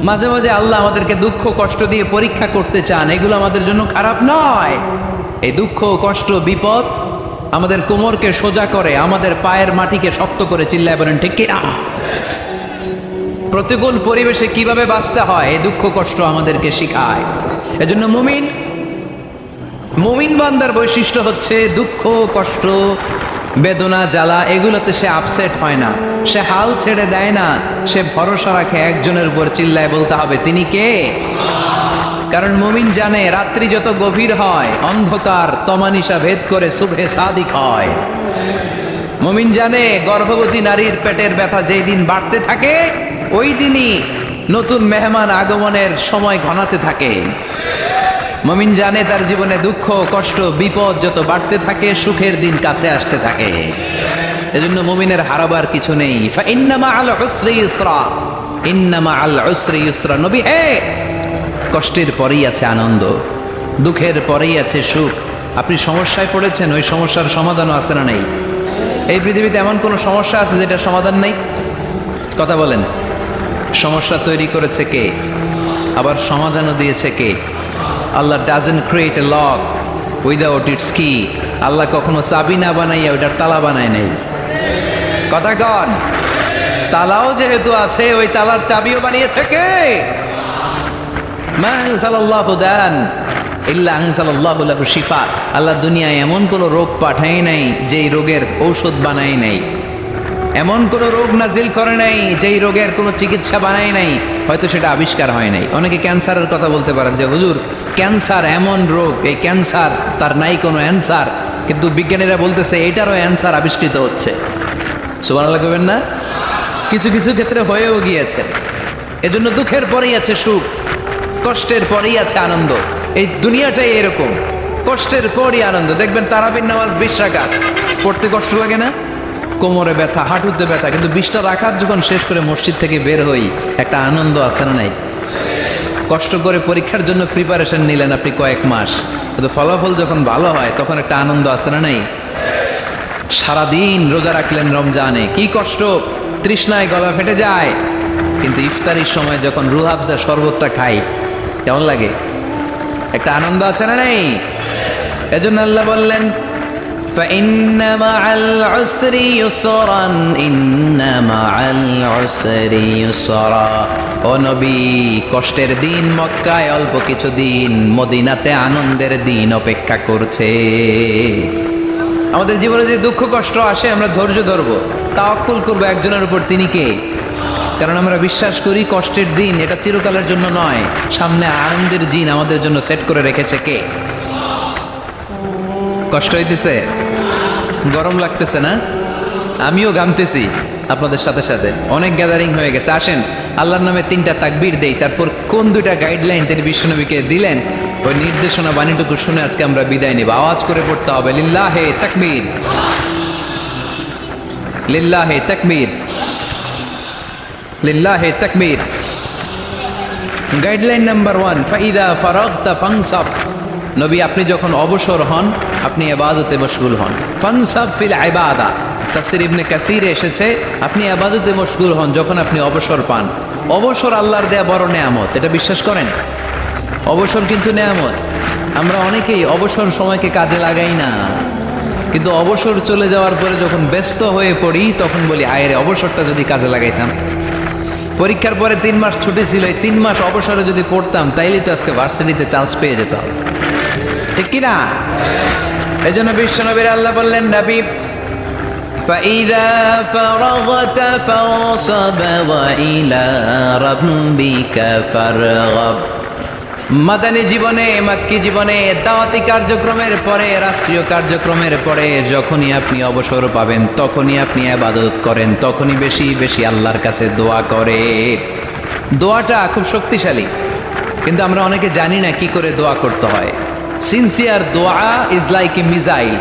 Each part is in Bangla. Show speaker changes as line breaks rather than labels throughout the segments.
মাঝে মাঝে আল্লাহ আমাদেরকে দুঃখ কষ্ট দিয়ে পরীক্ষা করতে চান, এগুলো আমাদের জন্য খারাপ নয়। এই দুঃখ কষ্ট বিপদ আমাদের কোমরকে সোজা করে, আমাদের পায়ের মাটিকে শক্ত করে, চিল্লায় বলেন ঠিক কিনা? প্রতিকূল পরিবেশে কিভাবে বাঁচতে হয় এই দুঃখ কষ্ট আমাদেরকে শিখায়। এজন্য মুমিন বান্দার বৈশিষ্ট্য হচ্ছে দুঃখ কষ্ট বেদনা জ্বালা এগুলোতে সে আপসেট হয় না, সে হাল ছেড়ে দেয় না, সে ভরসা রাখে একজনের উপর, চিল্লায় বলতে হবে তিনি কে? কারণ মুমিন জানে রাত্রি যত গভীর হয় অন্ধকার তমানিসা ভেদ করে সুবহে সাদিক হয়। মুমিন জানে গর্ভবতী নারীর পেটের ব্যথা যেই দিন বাড়তে থাকে ওই দিনই নতুন মেহমান আগমনের সময় ঘনাতে থাকে। মুমিন জানে তার জীবনে দুঃখ কষ্ট বিপদ যত বাড়তে থাকে সুখের দিন কাছে আসতে থাকে। এজন্য মুমিনের হারাবার কিছু নেই। ফাইন্না মাআল উসরি ইউসরা, ইন্না মাআল উসরি ইউসরা। নবী হে, কষ্টের পরেই আছে আনন্দ, দুঃখের পরেই আছে সুখ। আপনি সমস্যায় পড়েছেন, ওই সমস্যার সমাধানও আছে না নেই? এই পৃথিবীতে এমন কোনো সমস্যা আছে যেটা সমাধান নেই? কথা বলেন। সমস্যা তৈরি করেছে কে? আবার সমাধানও দিয়েছে কে? Allah doesn't create a lock without its key. Allah কখনো চাবি না বানাইয়া ওইটার তালা বানায় নেই। কথা কন। তালাও যেহেতু আছে ওই তালার চাবিও বানিয়েছে কে? মা আনজালাল্লাহু দান ইল্লা আনজালাল্লাহু লাহু শিফা। আল্লাহ দুনিয়ায় এমন কোন রোগ পাঠায় নাই যেই রোগের ঔষধ বানায় নাই, এমন কোন রোগ নাজিল করে নাই যেই রোগের কোনো চিকিৎসা বানায় নাই, হয়তো সেটা আবিষ্কার হয় নাই। অনেকে ক্যান্সারের কথা বলতে পারেন যে হুজুর ক্যান্সার এমন রোগ, এই ক্যান্সার তার নাই কোনো অ্যান্সার, কিন্তু বিজ্ঞানীরা বলতেছে এটারও অ্যান্সার আবিষ্কৃত হচ্ছে। সুবহানাল্লাহ কইবেন না? কিছু কিছু ক্ষেত্রে হয়েও গিয়েছে। এজন্য দুঃখের পরেই আছে সুখ, কষ্টের পরেই আছে আনন্দ। এই দুনিয়াটাই এরকম, কষ্টের পরই আনন্দ। দেখবেন তারাবির নামাজ 20 রাকাত পড়তে কষ্ট লাগে না? কোমরে ব্যথা, হাঁটুতে ব্যথা, কিন্তু 20টা রাকাত যখন শেষ করে মসজিদ থেকে বের হই একটা আনন্দ আছে না নাই? কষ্ট করে পরীক্ষার জন্য প্রিপারেশন নিলেন আপনি কয়েক মাস, কিন্তু ফলাফল যখন ভালো হয় তখন একটা আনন্দ আছে না নাই? সারাদিন রোজা রাখলেন রমজানে, কি কষ্ট, তৃষ্ণায় গলা ফেটে যায়, কিন্তু ইফতারির সময় যখন রুহাবজা শরবতটা খাই কেমন লাগে? একটা আনন্দ আছে না নাই? এজন্য আল্লাহ বললেন فإن مع العسر يسرا إن مع العسر يسرا। ও নবী, কষ্টের দিন মক্কায় অল্প কিছু দিন, মদিনাতে আনন্দের দিন অপেক্ষা করছে। আমাদের জীবনে যে দুঃখ কষ্ট আসে আমরা ধৈর্য ধরবো, তাওয়াক্কুল করবো একজনের উপর, তিনি কে? কারণ আমরা বিশ্বাস করি কষ্টের দিন এটা চিরকালের জন্য নয়, সামনে আনন্দের দিন আমাদের জন্য সেট করে রেখেছে কে? কষ্ট হইতেছে, গরম লাগতেছে না? আমিও ঘামতেছি আপনাদের সাথে সাথে, অনেক গ্যাদারিং হয়ে গেছে। আসেন আল্লাহর নামে 3টা তাকবীর দেই, তারপর কোন 2টা গাইডলাইন তিনি বিশ্বনবীকে দিলেন ওই নির্দেশনা বাণীটুকু শুনে আজকে আমরা বিদায় নিব। আওয়াজ করে পড়তে হবে লিল্লাহে তাকবীর, লিল্লাহে তাকবীর, লিল্লাহে তাকবীর। গাইডলাইন নাম্বার 1, ফাইদা ফারাগতা ফানসাব। নবী আপনি যখন অবসর হন আপনি ইবাদতে মশগুল হন। ফানসাব ফিল ইবাদা, তাফসীর ইবনে কাসিরে এসেছে আপনি ইবাদতে মশগুল হন যখন আপনি অবসর পান। অবসর আল্লাহর দেয়া বড় নেয়ামত, এটা বিশ্বাস করেন? অবসর কিন্তু নেয়ামত। আমরা অনেকেই অবসর সময়কে কাজে লাগাই না, কিন্তু অবসর চলে যাওয়ার পরে যখন ব্যস্ত হয়ে পড়ি তখন বলি হায় রে, অবসরটা যদি কাজে লাগাইতাম। পরীক্ষার পরে 3 মাস ছুটি ছিল, এই 3 মাস অবসরে যদি পড়তাম তাইলে তো আজকে ভার্সিটিতে চান্স পেয়ে যেতাম, ঠিক কিনা? এই জন্য বিশ্বনবীর আল্লাহ বললেন নবী فَإِذَا فَرَغْتَ فَانصَبْ وَإِلَى رَبِّكَ فَارْغَب। মাদানী জীবনে, মাক্কি জীবনে, দাওয়াতি কার্যক্রমের পরে, রাষ্ট্রীয় কার্যক্রমের পরে যখনই আপনি অবসর পাবেন তখনই আপনি ইবাদত করেন, তখনই বেশি বেশি আল্লাহর কাছে দোয়া করে। দোয়াটা খুব শক্তিশালী, কিন্তু আমরা অনেকে জানি না কি করে দোয়া করতে হয়। সিনসিয়ার দোয়া ইজ লাইক এ মিসাইল।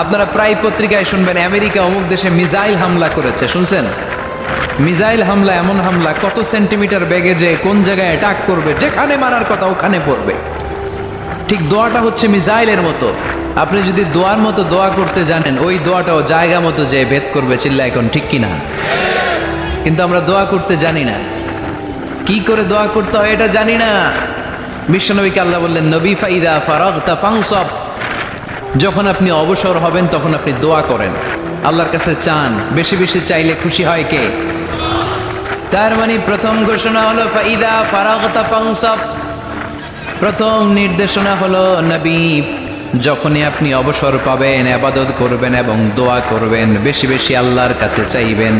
আপনারা প্রায় পত্রিকায় শুনবেন আমেরিকা অমুক দেশে মিসাইল হামলা করেছে, শুনছেন? মিসাইল হামলা এমন হামলা কত সেন্টিমিটার বেগে যে কোন জায়গায় অ্যাটাক করবে, যেখানে মারার কথা ওখানে পড়বে। ঠিক দোয়াটা হচ্ছে মিসাইলের মতো। আপনি যদি দোয়ার মতো দোয়া করতে জানেন ওই দোয়াটাও জায়গা মতো যে ভেদ করবে, চিল্লা এখন ঠিক কিনা? কিন্তু আমরা দোয়া করতে জানি না। কি করে দোয়া করতে হয় এটা জানি না। বিশ্বনবীকে আল্লাহ বললেন, নবী ফাইদা ফারাগতা ফানসাব, যখন আপনি অবসর হবেন তখন আপনি দোয়া করেন, আল্লাহর কাছে চান। বেশি বেশি চাইলে খুশি হয় কে? তার মানে প্রথম ঘোষণা হলো ফাইদা ফারাগতা ফানসাব, প্রথম নির্দেশনা হলো নবী যখনই আপনি অবসর পাবেন ইবাদত করবেন এবং দোয়া করবেন, বেশি বেশি আল্লাহর কাছে চাইবেন।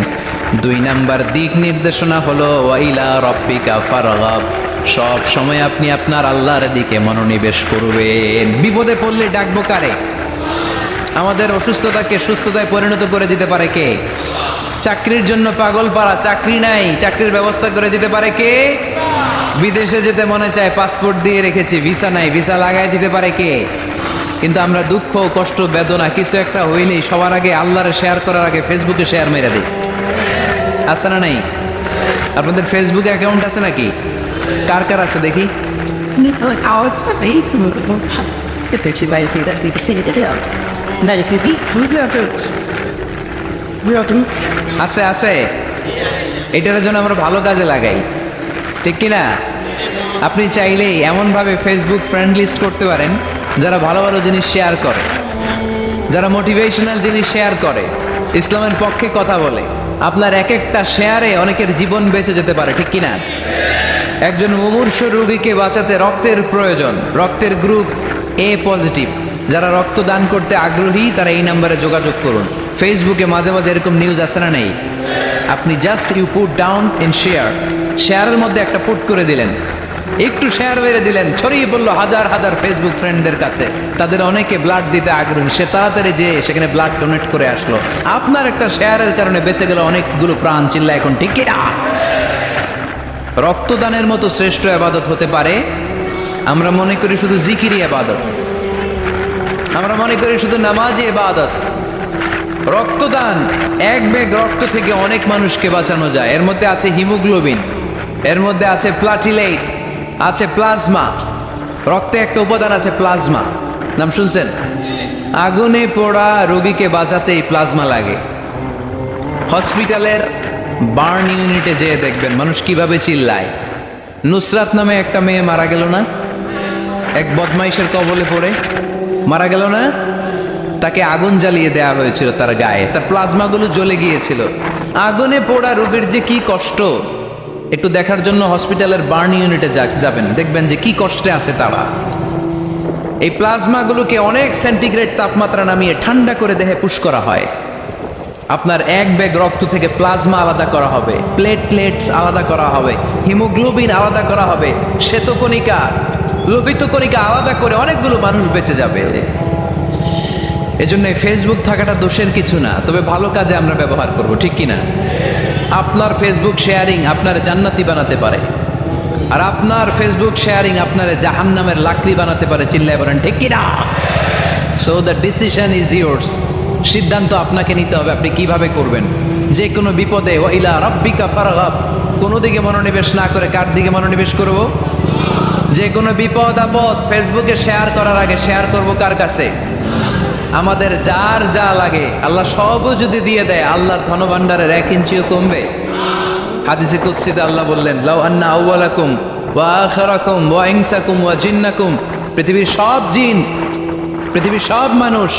2 নাম্বার দিক নির্দেশনা হলো ওয়াইলা রব্বিকা ফারগাব, সব সময় আপনি আপনার আল্লাহর দিকে মনোনিবেশ করবেন। বিপদে পড়লে ডাকবো কারে? আমাদের অসুস্থতাকে সুস্থতায় পরিণত করে দিতে পারে কে? চাকরির জন্য পাগল পারা, চাকরি নাই, চাকরির ব্যবস্থা করে দিতে পারে কে? বিদেশে যেতে মনে চায়, পাসপোর্ট দিয়ে রেখেছি, ভিসা নাই, ভিসা লাগাই দিতে পারে কে? কিন্তু আমরা দুঃখ কষ্ট বেদনা কিছু একটা হইলেই সবার আগে আল্লাহরে শেয়ার করার আগে ফেসবুকে শেয়ার মেরে দিই। আছে না নাই? আপনাদের ফেসবুকে অ্যাকাউন্ট আছে নাকি? কার কার আছে দেখি? আছে আছে, এটার জন্য আমরা ভালো কাজে লাগাই, ঠিক কিনা? আপনি চাইলেই এমনভাবে ফেসবুক ফ্রেন্ড লিস্ট করতে পারেন যারা ভালো ভালো জিনিস শেয়ার করে, যারা মোটিভেশনাল জিনিস শেয়ার করে, ইসলামের পক্ষে কথা বলে। আপনার এক একটা শেয়ারে অনেকের জীবন বেঁচে যেতে পারে, ঠিক কিনা? একজন মুমূর্ষ রোগীকে বাঁচাতে রক্তের প্রয়োজন, রক্তের গ্রুপ এ পজিটিভ, যারা রক্ত দান করতে আগ্রহী তারা এই নাম্বারে যোগাযোগ করুন। ফেসবুকে মাঝে মাঝে এরকম নিউজ আসে না নেই? আপনি just you put down in share, শেয়ারের মধ্যে একটা পুট করে দিলেন, একটু শেয়ার মেরে দিলেন, ছড়িয়ে পড়লো হাজার হাজার ফেসবুক ফ্রেন্ডদের কাছে। তাদের অনেকে ব্লাড দিতে আগ্রহী, সে তাড়াতাড়ি যেয়ে সেখানে ব্লাড ডোনেট করে আসলো। আপনার একটা শেয়ারের কারণে বেঁচে গেল অনেকগুলো প্রাণ। চিল্লা এখন ঠিক কিনা? রক্তদানের মতো শ্রেষ্ঠ ইবাদত হতে পারে? আমরা মনে করি শুধু জিকিরি ইবাদত, আমরা মনে করি শুধু নামাজি ইবাদত। রক্তদান, এক ব্যাগ রক্ত থেকে অনেক মানুষকে বাঁচানো যায়। এর মধ্যে আছে হিমোগ্লোবিন, এর মধ্যে আছে প্লাটিলেট, আছে প্লাজমা। রক্তে একটা উপাদান আছে প্লাজমা, নাম শুনছেন? আগুনে পোড়া রোগীকে বাঁচাতেই প্লাজমা লাগে। হসপিটালের বার্ন ইউনিটে যেয়ে দেখবেন মানুষ কিভাবে চিল্লায়। নুসরাত নামে একটা মেয়ে মারা গেল না? এক বদমাইশের কবলে পড়ে মারা গেল না? তাকে আগুন জ্বালিয়ে দেওয়া হয়েছিল তার গায়ে, তার প্লাজমাগুলো জ্বলে গিয়েছিল। আগুনে পোড়া রোগীর যে কি কষ্ট, একটু দেখার জন্য হসপিটালের বার্ন ইউনিটে যাবেন, দেখবেন যে কি কষ্টে আছে তারা। এই প্লাজমাগুলোকে অনেক সেন্টিগ্রেড তাপমাত্রা নামিয়ে ঠান্ডা করে দেহে পুশ করা হয়। আপনার এক ব্যাগ রক্ত থেকে প্লাজমা আলাদা করা হবে, প্লেটলেটস আলাদা করা হবে, হিমোগ্লোবিন আলাদা করা হবে, শ্বেতকণিকা, লোহিত কণিকা আলাদা করে অনেকগুলো মানুষ বেঁচে যাবে। এজন্য ফেসবুক থাকাটা দোষের কিছু না, তবে ভালো কাজে আমরা ব্যবহার করব, ঠিক কিনা? আপনার ফেসবুক শেয়ারিং আপনার জান্নাতি বানাতে পারে, আর আপনার ফেসবুক শেয়ারিং আপনার জাহান্নামের লাকড়ি বানাতে পারে। চিল্লায় বলেন ঠিক কিনা? So the decision is yours, সিদ্ধান্ত আপনাকে নিতে হবে আপনি কিভাবে করবেন। যে কোনো বিপদে ওয়াইলা রাব্বিকা ফারগাব, কোনো দিকে মনোনিবেশ না করে কার দিকে মনোনিবেশ করব? যে কোনো বিপদ আপদ ফেসবুকে শেয়ার করার আগে শেয়ার করব কার কাছে? আমাদের যার যা লাগে আল্লাহ সবও যদি দিয়ে দেয়, আল্লাহর ধনভাণ্ডারের 1 ইঞ্চিও কমবে? হাদিসে কুদসিতে আল্লাহ বললেন, লাউ আন্না আউওয়ালাকুম ওয়া আখিরাকুম ওয়া ইনসাকুম ওয়া জিন্নাকুম, পৃথিবীর সব জিন, পৃথিবীর সব মানুষ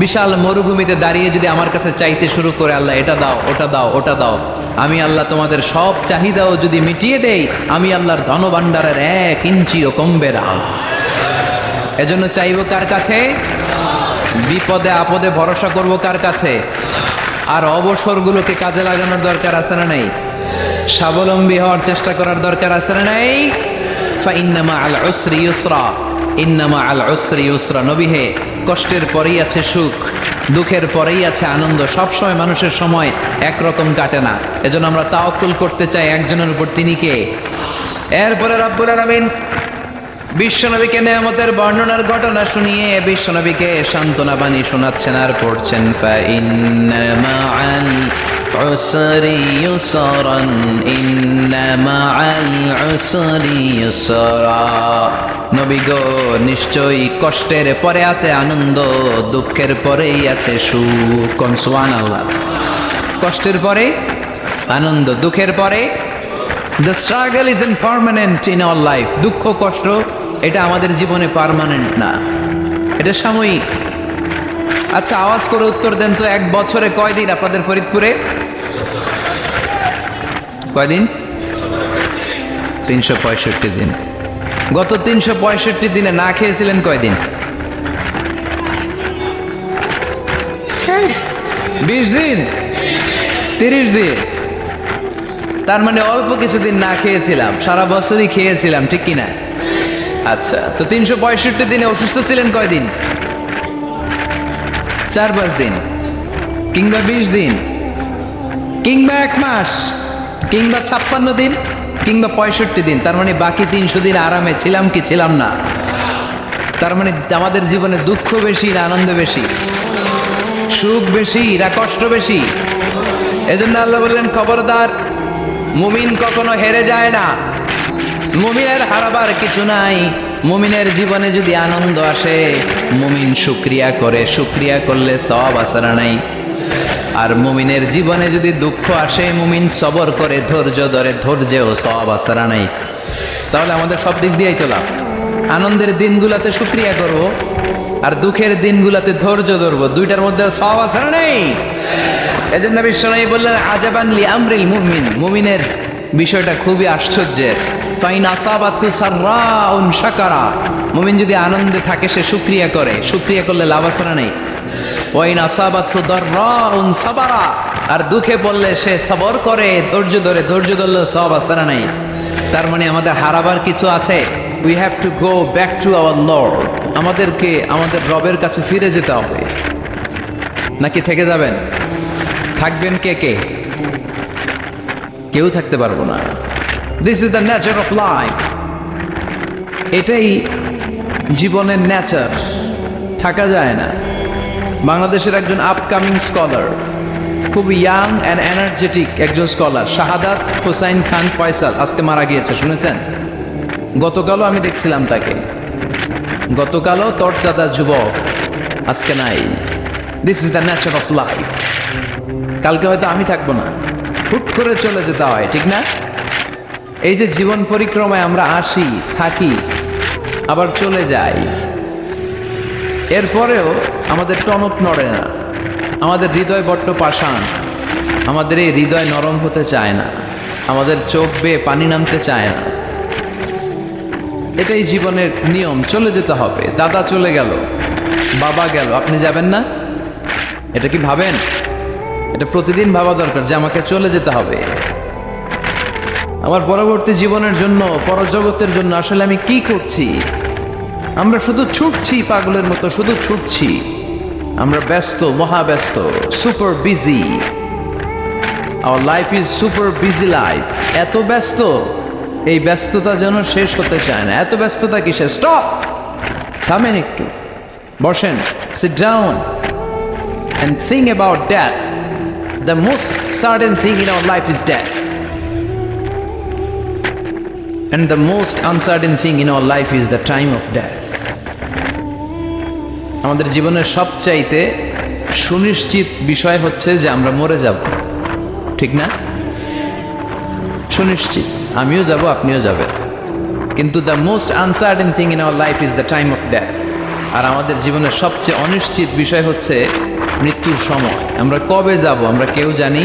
বিশাল মরুভূমিতে দাঁড়িয়ে যদি আমার কাছে চাইতে শুরু করে, আল্লাহ এটা দাও, ওটা দাও, ওটা দাও, আমি আল্লাহ তোমাদের সব চাহিদাও যদি মিটিয়ে দেই, আমি আল্লাহর ধনভাণ্ডারের 1 ইঞ্চিও কমবে না। এজন্য চাইবো কার কাছে? বিপদে আপদে ভরসা করব কার কাছে? আর অবসরগুলোকে কাজে লাগানোর দরকার আছে না নাই? স্বাবলম্বী হওয়ার চেষ্টা করার দরকার আছে না নাই? ফাইন্না মাআল উসরি ইউসরা, ইন্না মাআল উসরি ইউসরা। নবী হে, কষ্টের পরেই আছে সুখ, দুঃখের পরেই আছে আনন্দ। সবসময় মানুষের সময় একরকম কাটে না। এজন্য আমরা তাওয়াক্কুল করতে চাই একজনের উপর, তিনি কে? এরপরে রব্বুল আলামিন বিশ্বনবীকে নেয়ামতের বর্ণনার ঘটনা শুনিয়ে বিশ্বনবীকে সান্ত্বনা বাণী শোনাচ্ছেন আর পড়ছেন, ফাইন্না মাআল উসরি ইউসরান, ইন্না মাআল উসরি ইউসরা। নবী গো, নিশ্চয়ই কষ্টের পরে আছে আনন্দ, দুঃখের পরেই আছে সুখ। কোন সুবহানাল্লাহ। কষ্টের পরে আনন্দ, দুঃখের পরে the struggle is permanent in our life. দুঃখ কষ্ট এটা আমাদের জীবনে পার্মানেন্ট না, এটা সাময়িক। আচ্ছা, আওয়াজ করে উত্তর দেন তো, এক বছরে কয়দিন আপনাদের ফরিদপুরে? কয়দিন? 365 দিন। গত 365 দিনে না খেয়েছিলেন কয়দিন? 20 দিন, 30 দিন। তার মানে অল্প কিছুদিন না খেয়েছিলাম, সারা বছরই খেয়েছিলাম, ঠিক কিনা? আচ্ছা, তো 365 দিনে অসুস্থ ছিলেন কয়দিন? 4-5 দিন, কিংবা 20 দিন, কিংবা 1 মাস, কিংবা 56 দিন, কিংবা 65 দিন। তার মানে বাকি 300 দিন আরামে ছিলাম কি ছিলাম না? তার মানে আমাদের জীবনে দুঃখ বেশি না আনন্দ বেশি? সুখ বেশি না কষ্ট বেশি? এজন্য আল্লাহ বললেন, খবরদার, মুমিন কখনো হেরে যায় না। মুমিনের হারাবার কিছু নাই। মুমিনের জীবনে যদি আনন্দ আসে, মুমিন শুকরিয়া করে, শুকরিয়া করলে সওয়াব আছে না নাই? আর মুমিনের জীবনে যদি দুঃখ আসে, মুমিন সবর করে, ধৈর্য ধরে, ধৈর্যেও সওয়াব আছে না নাই? তাহলে আমাদের সব দিক দিয়েই তো লাভ। আনন্দের দিনগুলোতে শুকরিয়া করব, আর দুঃখের দিনগুলোতে ধৈর্য ধরবো, দুইটার মধ্যে সওয়াব আছে না নাই? এজন্য বিশ্বনবী বললেন, আজাবান লি আমরিল মুমিন, মুমিনের বিষয়টা খুবই আশ্চর্যের। ফাইন আসাবাতহু সাররাউন শাকারা, মুমিন যদি আনন্দে থাকে সে শুকরিয়া করে, শুকরিয়া করলে লাভ আছে না নাই? ওয়াইন আসাবাতহু দাররাউন সাবারা, আর দুঃখে পড়লে সে সবর করে, ধৈর্য ধরে, ধৈর্য ধরলে সওয়াব আছে না নাই? তার মানে আমাদের হারাবার কিছু আছে। We have to go back to our Lord. আমাদেরকে আমাদের রবের কাছে ফিরে যেতে হবে। নাকি থেকে যাবেন? থাকবেন কে কে? কেউ থাকতে পারবো না। This is the nature of life. এটাই জীবনের নেচার, থাকা যায় না। বাংলাদেশের একজন আপকামিং স্কলার, খুব ইয়াং অ্যান্ড এনার্জেটিক একজন স্কলার, শাহাদাত হোসাইন খান ফয়সাল, আজকে মারা গিয়েছে, শুনেছেন? গতকালও আমি দেখছিলাম তাকে, গতকালও তরজাদা যুবক, আজকে নাই। This is the nature of life. কালকে হয়তো আমি থাকবো না, হুট করে চলে যেতে হয়, ঠিক না? এই যে জীবন পরিক্রমায় আমরা আসি, থাকি, আবার চলে যাই, এরপরেও আমাদের টনক নড়ে না। আমাদের হৃদয় বড্ড পাষাণ, আমাদের এই হৃদয় নরম হতে চায় না, আমাদের চোখ বেয়ে পানি নামতে চায় না। এটাই জীবনের নিয়ম, চলে যেতে হবে। দাদা চলে গেল, বাবা গেল, আপনি যাবেন না? এটা কি ভাবেন? এটা প্রতিদিন ভাবা দরকার যে আমাকে চলে যেতে হবে। আমার পরবর্তী জীবনের জন্য, পরজগতের জন্য আসলে আমি কি করছি? আমরা শুধু ছুটছি, পাগলের মতো শুধু ছুটছি। আমরা ব্যস্ত, মহাব্যস্ত, super busy. Our life is super busy life. এত ব্যস্ত, এই ব্যস্ততা যেন শেষ হতে চায় না। এত ব্যস্ততা কিসে? স্টপ, থামেন একটু, বসেন, sit down and think about death. The most certain thing in our life is death, and the most uncertain thing in our life is the time of death. আমাদের জীবনের সবচাইতে সুনিশ্চিত বিষয় হচ্ছে যে আমরা মরে যাব, ঠিক না? সুনিশ্চিত, আমিও যাব, আপনিও যাবেন। কিন্তু the most uncertain thing in our life is the time of death. আর আমাদের জীবনের সবচেয়ে অনিশ্চিত বিষয় হচ্ছে মৃত্যুর সময়। আমরা কবে যাব আমরা কেউ জানি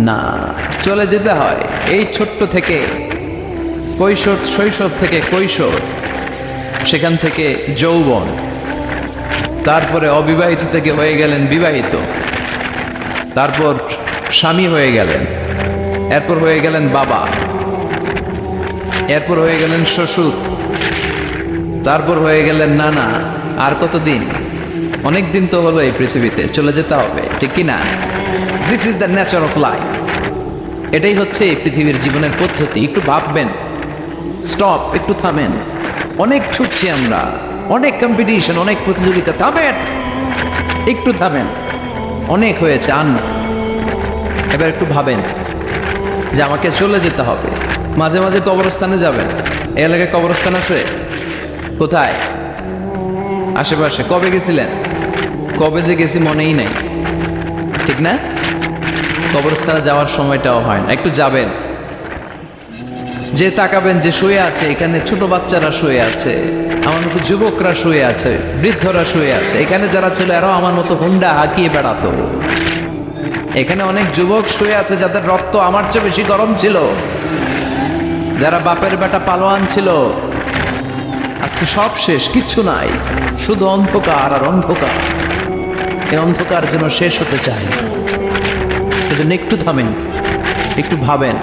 না। চলে যেতে হয় এই ছোট্ট থেকে, কৈশোর, শৈশব থেকে কৈশোর, সেখান থেকে যৌবন, তারপরে অবিবাহিত থেকে হয়ে গেলেন বিবাহিত, তারপর স্বামী হয়ে গেলেন, এরপর হয়ে গেলেন বাবা, এরপর হয়ে গেলেন শ্বশুর, তারপর হয়ে গেলেন নানা। আর কতদিন? অনেক দিন তো হলো এই পৃথিবীতে, চলে যেতে হবে, ঠিক কি না? This is the nature of life. এটাই হচ্ছে এই পৃথিবীর জীবনের পদ্ধতি। একটু ভাববেন, স্টপ, একটু থামেন। অনেক ছুটছি আমরা, অনেক কম্পিটিশন, অনেক প্রতিযোগিতা, থামেন, একটু থামেন। অনেক হয়েছে, আর না। এবার একটু ভাবেন যে আমাকে চলে যেতে হবে। মাঝে মাঝে কবরস্থানে যাবেন। এই এলাকায় কবরস্থান আছে? কোথায়? আশেপাশে। কবে গেছিলেন? কবে যে গেছি মনেই নাই, ঠিক না? কবরস্থানে যাওয়ার সময়টাও হয় না। একটু যাবেন, যে তাকাবেন যে শুয়ে আছে, এখানে ছোট বাচ্চারা শুয়ে আছে, আমার মতো যুবকরা শুয়ে আছে, বৃদ্ধরা শুয়ে আছে। এখানে যারা ছিল এরাও আমার মতো হুন্ডা হাঁকিয়ে বেড়াতো। এখানে অনেক যুবক শুয়ে আছে যাদের রক্ত আমার চেয়ে বেশি গরম ছিল, যারা বাপের বেটা পালোয়ান ছিল। আজকে সব শেষ, কিচ্ছু নাই, শুধু অন্ধকার আর অন্ধকার। এই অন্ধকার যেন শেষ হতে চায়। এজন্য একটু থামেন, একটু ভাবেন।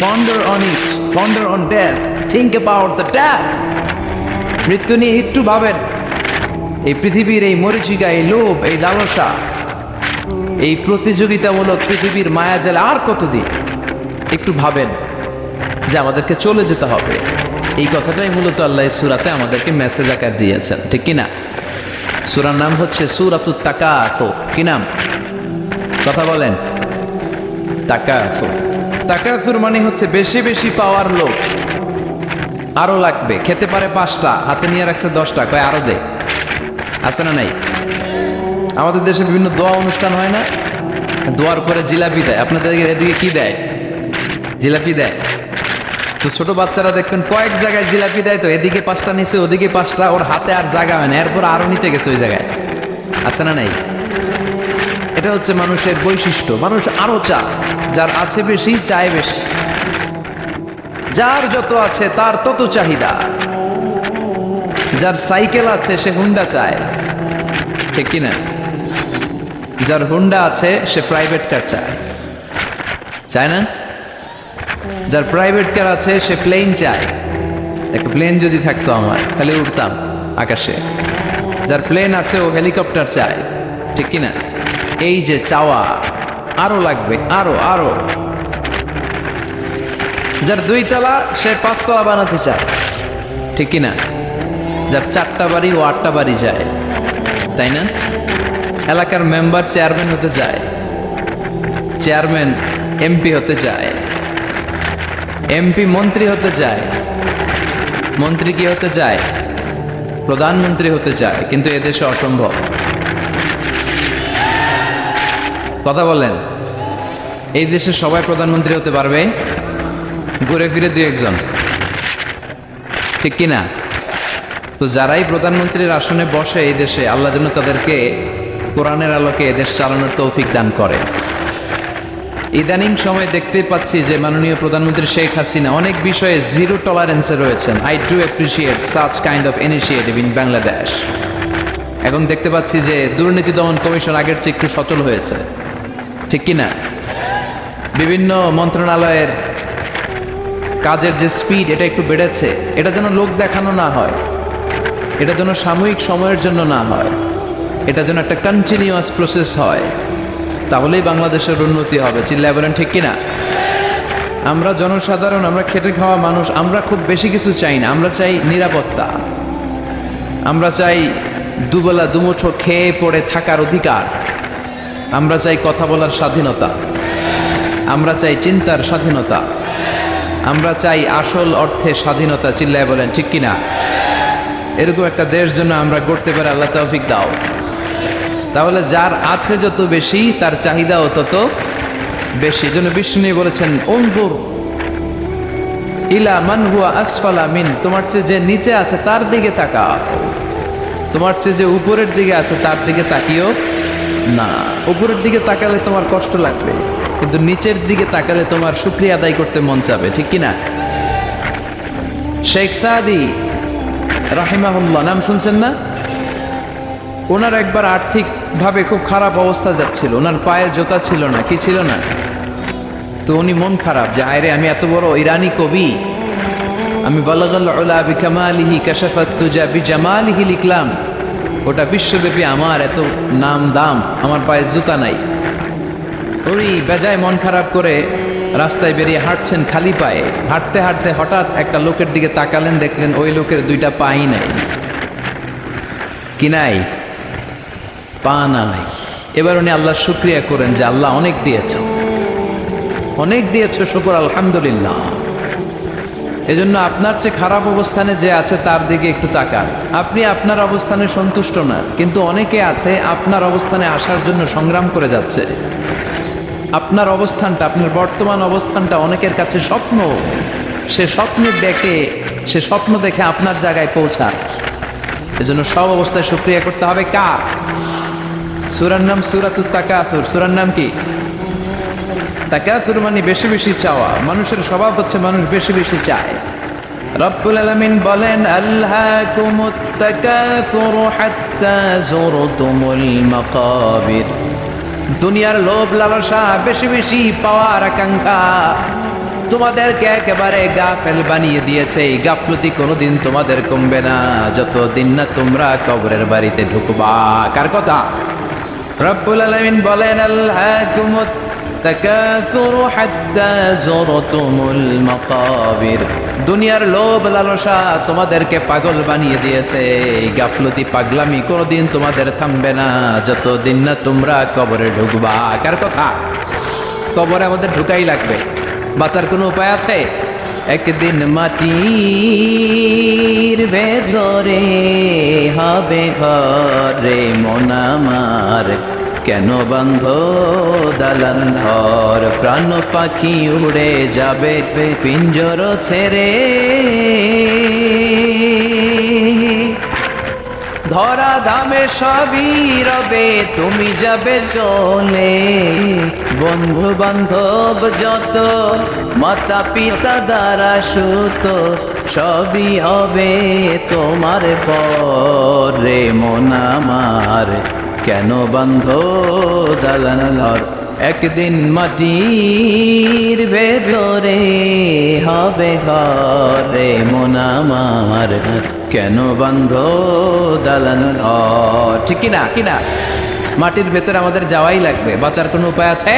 Ponder on it, ponder on death, think about the death. মৃত্যু নিয়ে একটু ভাবেন। এই পৃথিবীর এই মরিচিকা, এই লোভ, এই লালসা, এই প্রতিযোগিতামূলক পৃথিবীর মায়াজালে আর কতদিন? একটু ভাবেন যে আমাদেরকে চলে যেতে হবে। এই কথাটাই মূলত আল্লাহ সূরাতে আমাদেরকে মেসেজ আকার দিয়েছেন, ঠিক কিনা? সূরার নাম হচ্ছে সূরাতুত তাকাসুর। কি নাম? কথা বলেন। তাকাসুর। তাকাসুর মানে হচ্ছে বেশি বেশি পাওয়ার লোভ। আরো লাগবে, খেতে পারে 5টা, হাতে নিয়ে রাখছে 10টা, কয় আরো দে। আছে না নাই? আমাদের দেশে বিভিন্ন দোয়া অনুষ্ঠান হয় না? দোয়ার পরে জিলাপি দেয়। আপনাদের এদিকে কি দেয়? জিলাপি দেয়। তো ছোট বাচ্চারা দেখবেন কয়েক জায়গায় জিলাপি দেয়, তো এদিকে 5টা নিচে, ওদিকে 5টা, ওর হাতে আর জায়গা হয় না, এরপর আরো নিতে গেছে ওই জায়গায়। আছে না নাই? এটা হচ্ছে মানুষের বৈশিষ্ট্য। মানুষ আরো চায়, যার আছে বেশি চায় বেশি। যার যত আছে তার তত চাহিদা। যার সাইকেল আছে সে হুন্ডা চায়, ঠিক কিনা? যার হুন্ডা আছে সে প্রাইভেট কার চায়, চায় না? যার প্রাইভেট কার আছে সে প্লেন চায়। একটা প্লেন যদি থাকতো আমার, তাহলে উঠতাম আকাশে। যার প্লেন আছে ও হেলিকপ্টার চায়, ঠিক কিনা? এই যে চাওয়া, আরো লাগবে, আরো আরো। যার 2 তলা সে 5 তলা বানাতে চায়, ঠিক কিনা? যার 4টা বাড়ি ও 8টা বাড়ি যায়, তাই না? এলাকার মেম্বার চেয়ারম্যান হতে চায়, চেয়ারম্যান এমপি হতে চায়, এমপি মন্ত্রী হতে চায়, মন্ত্রী কি হতে চায়? প্রধানমন্ত্রী হতে চায়। কিন্তু এদেশে অসম্ভব। কথা বলেন। এই দেশে সবাই প্রধানমন্ত্রী হতে পারবে? ঘুরে ফিরে 2-1 জন, ঠিক কিনা? তো যারাই প্রধানমন্ত্রীর আসনে বসে এই দেশে, আল্লাহ যেন তাদেরকে কোরআনের আলোকে এদেশ চালানোর তৌফিক দান করে। ইদানিং সময় দেখতে পাচ্ছি যে মাননীয় প্রধানমন্ত্রী শেখ হাসিনা অনেক বিষয়ে জিরো টলারেন্সে রয়েছেন। I do appreciate such kind of initiative in Bangladesh. এবং দেখতে পাচ্ছি যে দুর্নীতি দমন কমিশন আগের চেয়ে একটু সচল হয়েছে, ঠিক কিনা? বিভিন্ন মন্ত্রণালয়ের কাজের যে স্পিড, এটা একটু বেড়েছে। এটা যেন লোক দেখানো না হয়, এটা যেন সাময়িক সময়ের জন্য না হয়, এটা যেন একটা কন্টিনিউয়াস প্রসেস হয়। তাহলেই বাংলাদেশের উন্নতি হবে। চিল্লায় বলেন, ঠিক কিনা? আমরা জনসাধারণ, আমরা খেটে খাওয়া মানুষ, আমরা খুব বেশি কিছু চাই না। আমরা চাই নিরাপত্তা, আমরা চাই দুবেলা দুমুঠো খেয়ে পড়ে থাকার অধিকার, আমরা চাই কথা বলার স্বাধীনতা, আমরা চাই চিন্তার স্বাধীনতা, আমরা চাই আসল অর্থে স্বাধীনতা। চিল্লায় বলেন, ঠিক কিনা? এরকম একটা দেশ যেন আমরা গড়তে পারি, আল্লাহ তৌফিক দাও। তাহলে যার আছে যত বেশি, তার চাহিদাও তত বেশি। জন্য বিষ্ণু বলেছেন, উনজুর ইলা মান হুয়া আসফালা মিন, তোমার চেয়ে যে নিচে আছে তার দিকে তাকাও, তোমার চেয়ে যে উপরের দিকে আছে তার দিকে তাকিও না। উপরের দিকে তাকালে তোমার কষ্ট লাগবে, কিন্তু নিচের দিকে তাকালে তোমার শুকরিয়া আদায় করতে মন চাবে, ঠিক কিনা? শেখ সাদি রাহিমাহুল্লাহ নাম শুনছেন না? ওনার একবার আর্থিকভাবে খুব খারাপ অবস্থা যাচ্ছিল, ওনার পায়ে জোতা ছিল না, কি ছিল না। তো উনি মন খারাপ যে আয়রে, আমি এত বড় ইরানি কবি, আমি বালাগাল উলা বিকামালিহি কাশাফাত তুজা বিজামালিহি লিখলাম, ওটা বিশ্বব্যাপী আমার এত নাম দাম, আমার পায়ে জুতা নাই। উনি বেজায় মন খারাপ করে রাস্তায় বেরিয়ে হাঁটছেন খালি পায়ে। হাঁটতে হাঁটতে হঠাৎ একটা লোকের দিকে তাকালেন, দেখলেন ওই লোকের 2টা পাই নাই। কি নাই? পা নাই। এবার উনি আল্লাহর শুকরিয়া করেন যে আল্লাহ অনেক দিয়েছ, অনেক দিয়েছ, শুকর আলহামদুলিল্লাহ। এজন্য আপনার চেয়ে খারাপ অবস্থানে যে আছে তার দিকে একটু তাকান। আপনি আপনার অবস্থানে সন্তুষ্ট না, কিন্তু অনেকে আছে আপনার অবস্থানে আসার জন্য সংগ্রাম করে যাচ্ছে। আপনার অবস্থানটা, আপনার বর্তমান অবস্থানটা অনেকের কাছে স্বপ্ন, সে স্বপ্ন দেখে আপনার জায়গায় পৌঁছায়। এজন্য সব অবস্থায় শুকরিয়া করতে হবে কার? সূরার নাম সূরাতুত তাকাসুর। সূরার নাম কি? তাকাসুর মানে বেশি বেশি চাওয়া। মানুষের স্বভাব হচ্ছে মানুষ বেশি বেশি চায়। রব্বুল আলামিন বলেন আল্হাকুমুত তাকাসুর হাত্তা যুরতুমুল মাকাবির। দুনিয়ার লোভ লালসা, বেশি বেশি পাওয়ার আকাঙ্ক্ষা তোমাদেরকে একেবারে গাফেল বানিয়ে দিয়েছে। এই গাফলতি কোনোদিন তোমাদের কমবে না যতদিন না তোমরা কবরের বাড়িতে ঢুকবা। কার কথা? রব্বুল আলামিন বলেন আল্হাকুমুত তাকাসুর হাত্তা যুরতুমুল মাকাবির। দুনিয়ার লোভ লালসা তোমাদেরকে পাগল বানিয়ে দিয়েছে। এই গাফলতি পাগলামি কোনোদিন তোমাদের থামবে না যতদিন না তোমরা কবরে ঢুকবা। কার কথা? কবরে আমাদের ঢুকাই লাগবে, বাঁচার কোনো উপায় আছে? একদিন মাটির ভেতরে হবে ঘরে মন আমার, কেন বন্ধ দালান ঘর? প্রাণ পাখি উড়ে যাবে পিঞ্জর ছেড়ে, ধরা ধামে সবই রবে তুমি যাবে চলে। বন্ধু বান্ধব যত, মাতা পিতা দ্বারা সুত, সবই হবে তোমার পরে মন আমার, কেন বন্ধ দালান ঘর? একদিন মাটির ভেতরে হবে ঘরে মন আমার, কেন বন্ধ দালান ঘর? ঠিক কিনা? কিনা? মাটির ভেতরে আমাদের যাওয়াই লাগবে, বাঁচার কোনো উপায় আছে?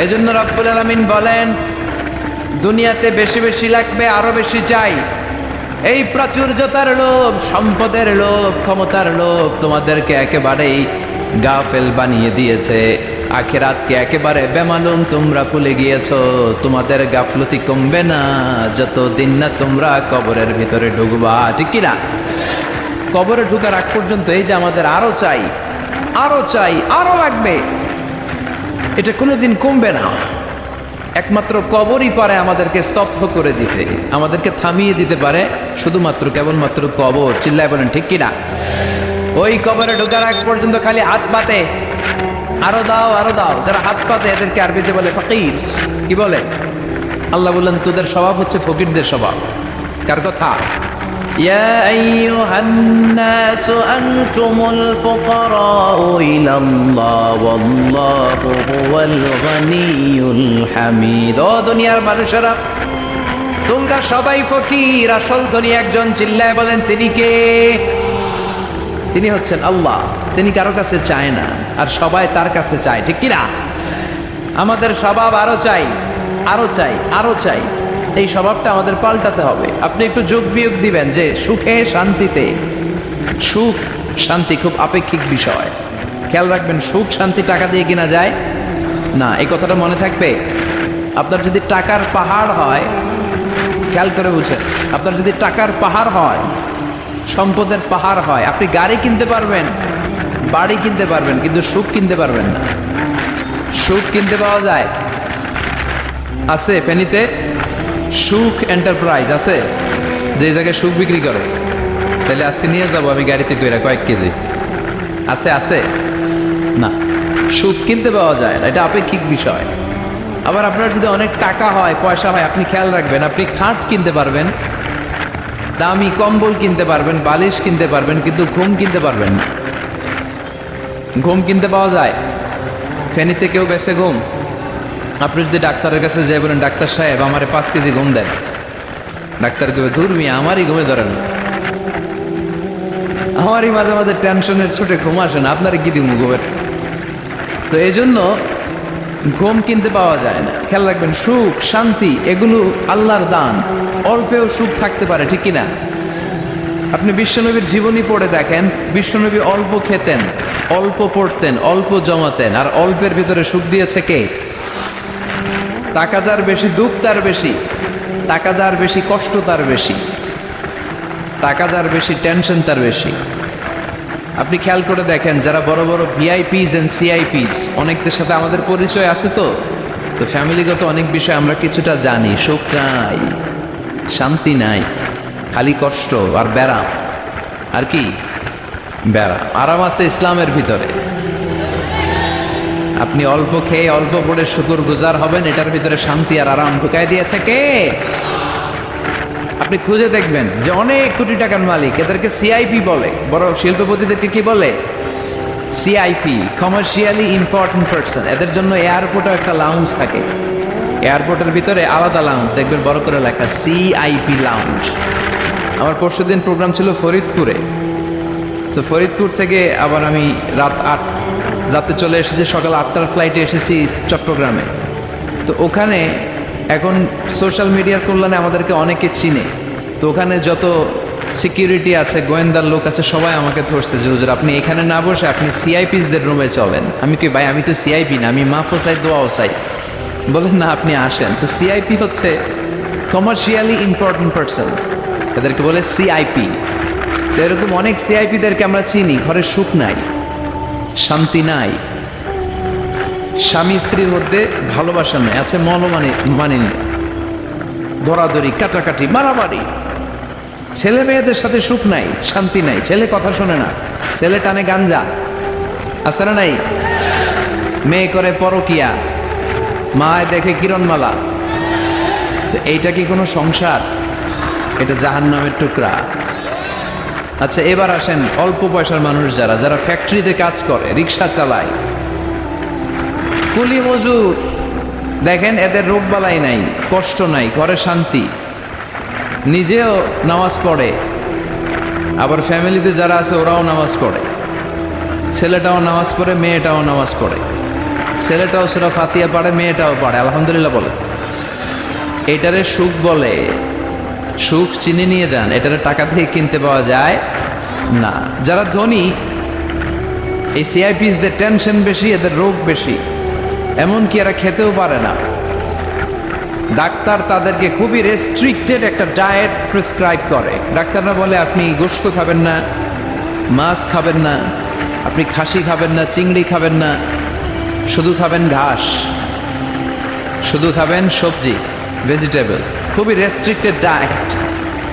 এজন্য রব্বুল আলামিন বলেন দুনিয়াতে বেশি বেশি লাগবে, আরো বেশি চাই। এই প্রাচুর্যতার লোভ, সম্পদের লোভ, ক্ষমতার লোভ তোমাদেরকে একেবারেই গাফেল বানিয়ে দিয়েছে। আখিরাতকে একেবারে বেমালুম তোমরা ভুলে গিয়েছো। তোমাদের গাফলতি কমবে না যতদিন না তোমরা কবরের ভিতরে ঢুকবা। ঠিক কিনা? কবরে ঢুকার আগ পর্যন্ত এই যে আমাদের আরো চাই, আরো চাই, আরো লাগবে, এটা কোনোদিন কমবে না। একমাত্র কবরই পারে আমাদেরকে স্তব্ধ করে দিতে, আমাদেরকে থামিয়ে দিতে পারে শুধুমাত্র কেবলমাত্র কবর। চিল্লায় বলেন ঠিক কিনা? ওই কবরে ঢোকার আগ পর্যন্ত খালি হাত পাতে, আরো দাও আরো দাও। যারা হাত পাতে এদেরকে আরবিতে বলে ফকির। কি বলে? আল্লাহ বললেন তোদের স্বভাব হচ্ছে ফকিরদের স্বভাব। কার কথা? ইয়া আইয়ুহান নাসু আনতুমুল ফুকারাউ ইলাল্লাহ ওয়াল্লাহু হুয়াল গনিয়ুল হামিদ। ও দুনিয়ার মানুষেরা, তোমরা সবাই ফকির, আসল ধনী একজন। চিল্লায় বলেন তিনি কে? তিনি হচ্ছেন আল্লাহ। তিনি কারো কাছে চায় না, আর সবাই তার কাছে চায়। ঠিক কিনা? আমাদের স্বভাব আরো চাই, আরো চাই, আরো চাই। এই স্বভাবটা আমাদের পাল্টাতে হবে। আপনি একটু যোগ বিয়োগ দিবেন যে সুখে শান্তিতে, সুখ শান্তি খুব আপেক্ষিক বিষয়। খেয়াল রাখবেন, সুখ শান্তি টাকা দিয়ে কিনা যায় না, এই কথাটা মনে থাকবে। আপনার যদি টাকার পাহাড় হয়, খেয়াল করে বুঝেন, আপনার যদি টাকার পাহাড় হয়, সম্পদের পাহাড় হয়, আপনি গাড়ি কিনতে পারবেন, বাড়ি কিনতে পারবেন, কিন্তু সুখ কিনতে পারবেন না। সুখ কিনতে পাওয়া যায়? আছে ফেনীতে সুখ এন্টারপ্রাইজ আছে, যে জায়গায় সুখ বিক্রি করে। তাহলে আজকে নিয়ে যাবো আমি গাড়িতে করে কয়েক কেজি। আছে? আছে না, সুখ কিনতে পাওয়া যায় না, এটা আপেক্ষিক বিষয়। আবার আপনার যদি অনেক টাকা হয়, পয়সা হয়, আপনি খেয়াল রাখবেন, আপনি খাট কিনতে পারবেন, দামি কম্বল কিনতে পারবেন, বালিশ কিনতে পারবেন, কিন্তু ঘুম কিনতে পারবেন না। ঘুম কিনতে পাওয়া যায়? ফেনীতে কেউ বেছে ঘুম? আপনি যদি ডাক্তারের কাছে যাই বলেন ডাক্তার সাহেব আমারে 5 কেজি ঘুম দেন, ডাক্তার কেউ ধুর মিয়া আমারই ঘুমে ধরেন, আমারই মাঝে মাঝে টেনশনের ছুটে ঘুম আসে না, আপনারা কি দিব ঘুমের? তো এই জন্য ঘুম কিনতে পাওয়া যায় না। খেয়াল রাখবেন, সুখ শান্তি এগুলো আল্লাহর দান। অল্পেও সুখ থাকতে পারে, ঠিক কিনা? আপনি বিশ্বনবীর জীবনী পড়ে দেখেন, বিশ্বনবী অল্প খেতেন, অল্প পড়তেন, অল্প জমাতেন, আর অল্পের ভিতরে সুখ দিয়েছে কে? টাকা যার বেশি দুঃখ তার বেশি, টাকা যার বেশি কষ্ট তার বেশি, টাকা যার বেশি টেনশন তার বেশি। আপনি খেয়াল করে দেখেন, যারা বড় বড় ভিআইপিস এন্ড সিআইপিস, অনেকদের সাথে আমাদের পরিচয় আছে, তো ফ্যামিলিগত অনেক বিষয় আমরা কিছুটা জানি। সুখ নাই, শান্তি নাই, খালি কষ্ট আর ব্যারাম। আর কি ব্যারাম? আরাম আছে ইসলামের ভিতরে। আপনি অল্প খেয়ে অল্প পড়ে শুকর গুজার হবেন, এটার ভিতরে শান্তি আর আরাম ঢুকাই দিয়েছে কে? আপনি খুঁজে দেখবেন যে অনেক কোটি টাকার মালিক, এদেরকে সিআইপি বলে। বড় শিল্পপতিদেরকে কি বলে? CIP, commercially important person. এদের জন্য এয়ারপোর্টে একটা লাউঞ্জ থাকে, এয়ারপোর্টের ভিতরে আলাদা লাউঞ্জ, দেখবেন বড় করে লেখা সিআইপি লাউঞ্জ। আমার পরশুদিন প্রোগ্রাম ছিল ফরিদপুরে, তো ফরিদপুর থেকে আবার আমি রাতে চলে এসেছি, সকাল 8টার ফ্লাইটে এসেছি চট্টগ্রামে। তো ওখানে এখন সোশ্যাল মিডিয়ার কল্যাণে আমাদেরকে অনেকে চিনে, তো ওখানে যত সিকিউরিটি আছে, গোয়েন্দার লোক আছে, সবাই আমাকে ধরছে যে হুজুর আপনি এখানে না বসে আপনি সিআইপিসদের রুমে চলেন। আমি কি ভাই, আমি তো সিআইপি না, আমি মাফও চাই দোয়াও চাই। বলেন না, আপনি আসেন। তো সিআইপি হচ্ছে কমার্শিয়ালি ইম্পর্টেন্ট পারসন, এদেরকে বলে সিআইপি। তো এরকম অনেক সিআইপিদেরকে আমরা চিনি, ঘরে সুখ নাই, শান্তি নাই, স্বামী স্ত্রীর মধ্যে ভালোবাসা নেই, আছে মনোমালিন্য, ধরাধরি, কাটাকাটি, মারামারি। ছেলে মেয়েদের সাথে সুখ নাই, শান্তি নাই, ছেলে কথা শোনে না, ছেলে টানে গাঞ্জা, আছে না নাই? মেয়ে করে পরকিয়া, মায় দেখে কিরণমালা। তো এইটা কি কোনো সংসার? এটা জাহান্নামের টুকরা। আচ্ছা, এবার আসেন অল্প পয়সার মানুষ যারা ফ্যাক্টরিতে কাজ করে, রিক্সা চালায়, কুলি মজুর, দেখেন এদের রোগ বালাই নাই, কষ্ট নাই, ঘরে শান্তি, নিজেও নামাজ পড়ে, আবার ফ্যামিলিতে যারা আছে ওরাও নামাজ পড়ে, ছেলেটাও নামাজ পড়ে, মেয়েটাও নামাজ পড়ে, ছেলেটাও সূরা ফাতিহা পড়ে, মেয়েটাও পড়ে, আলহামদুলিল্লাহ বলে। এটারে সুখ বলে। সুখ চিনে নিয়ে যান, এটারে টাকা দিয়ে কিনতে পাওয়া যায় না। যারা ধনী, এই সিআইপিসদের টেনশন বেশি, এদের রোগ বেশি, এমনকি এরা খেতেও পারে না। ডাক্তার তাদেরকে খুবই রেস্ট্রিক্টেড একটা ডায়েট প্রেসক্রাইব করে। ডাক্তাররা বলে আপনি গোশত খাবেন না, মাছ খাবেন না, আপনি খাসি খাবেন না, চিংড়ি খাবেন না, শুধু খাবেন ঘাস, শুধু খাবেন সবজি, ভেজিটেবল। খুবই রেস্ট্রিক্টেড ডায়েট।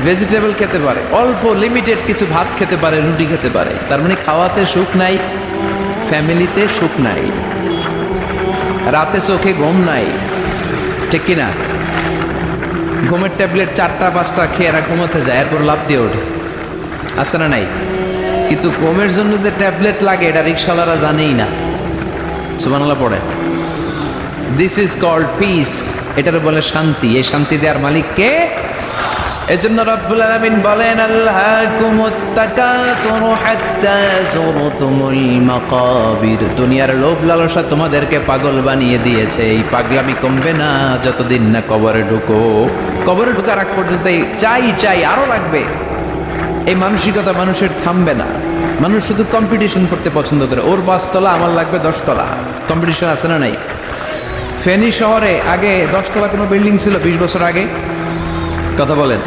ভেজিটেবল খেতে পারে, অল্প লিমিটেড কিছু ভাত খেতে পারে, রুটি খেতে পারে। তার মানে খাওয়াতে সুখ নাই, ফ্যামিলিতে সুখ নাই, রাতে চোখে ঘুম নাই, ঠিক কিনা? ঘুমের ট্যাবলেট 4টা-5টা খেয়ে এরা ঘুমাতে যায়, এরপর লাফ দিয়ে ওঠে, আছে না নাই? কিন্তু ঘুমের জন্য যে ট্যাবলেট লাগে এটা রিক্সাওয়ালারা জানেই না। সুবহানাল্লাহ পড়ে। দিস ইজ কল্ড পিস, এটার বলে শান্তি। এই শান্তি দেওয়ার মালিক কে? এজন্য রব্বুল আলামিন বলেন আল্লাহকুমুত তাকাতুরু হাত্তা যুরতুমুল মাকাবির। দুনিয়ার লোভ লালসা তোমাদেরকে পাগল বানিয়ে দিয়েছে। এই পাগলামি কমবে না যতদিন না কবরে ঢুকো। কবরে ঢুকার আগ পর্যন্ত চাই চাই আরো লাগবে, এই মানসিকতা মানুষের থামবে না। মানুষ শুধু কম্পিটিশন করতে পছন্দ করে, ওর 5 তলা আমার লাগবে 10 তলা। কম্পিটিশন আছে না নাই? ফেনী শহরে আগে 10 তলা কোনো বিল্ডিং ছিল 20 বছর আগে? কথা বলেন,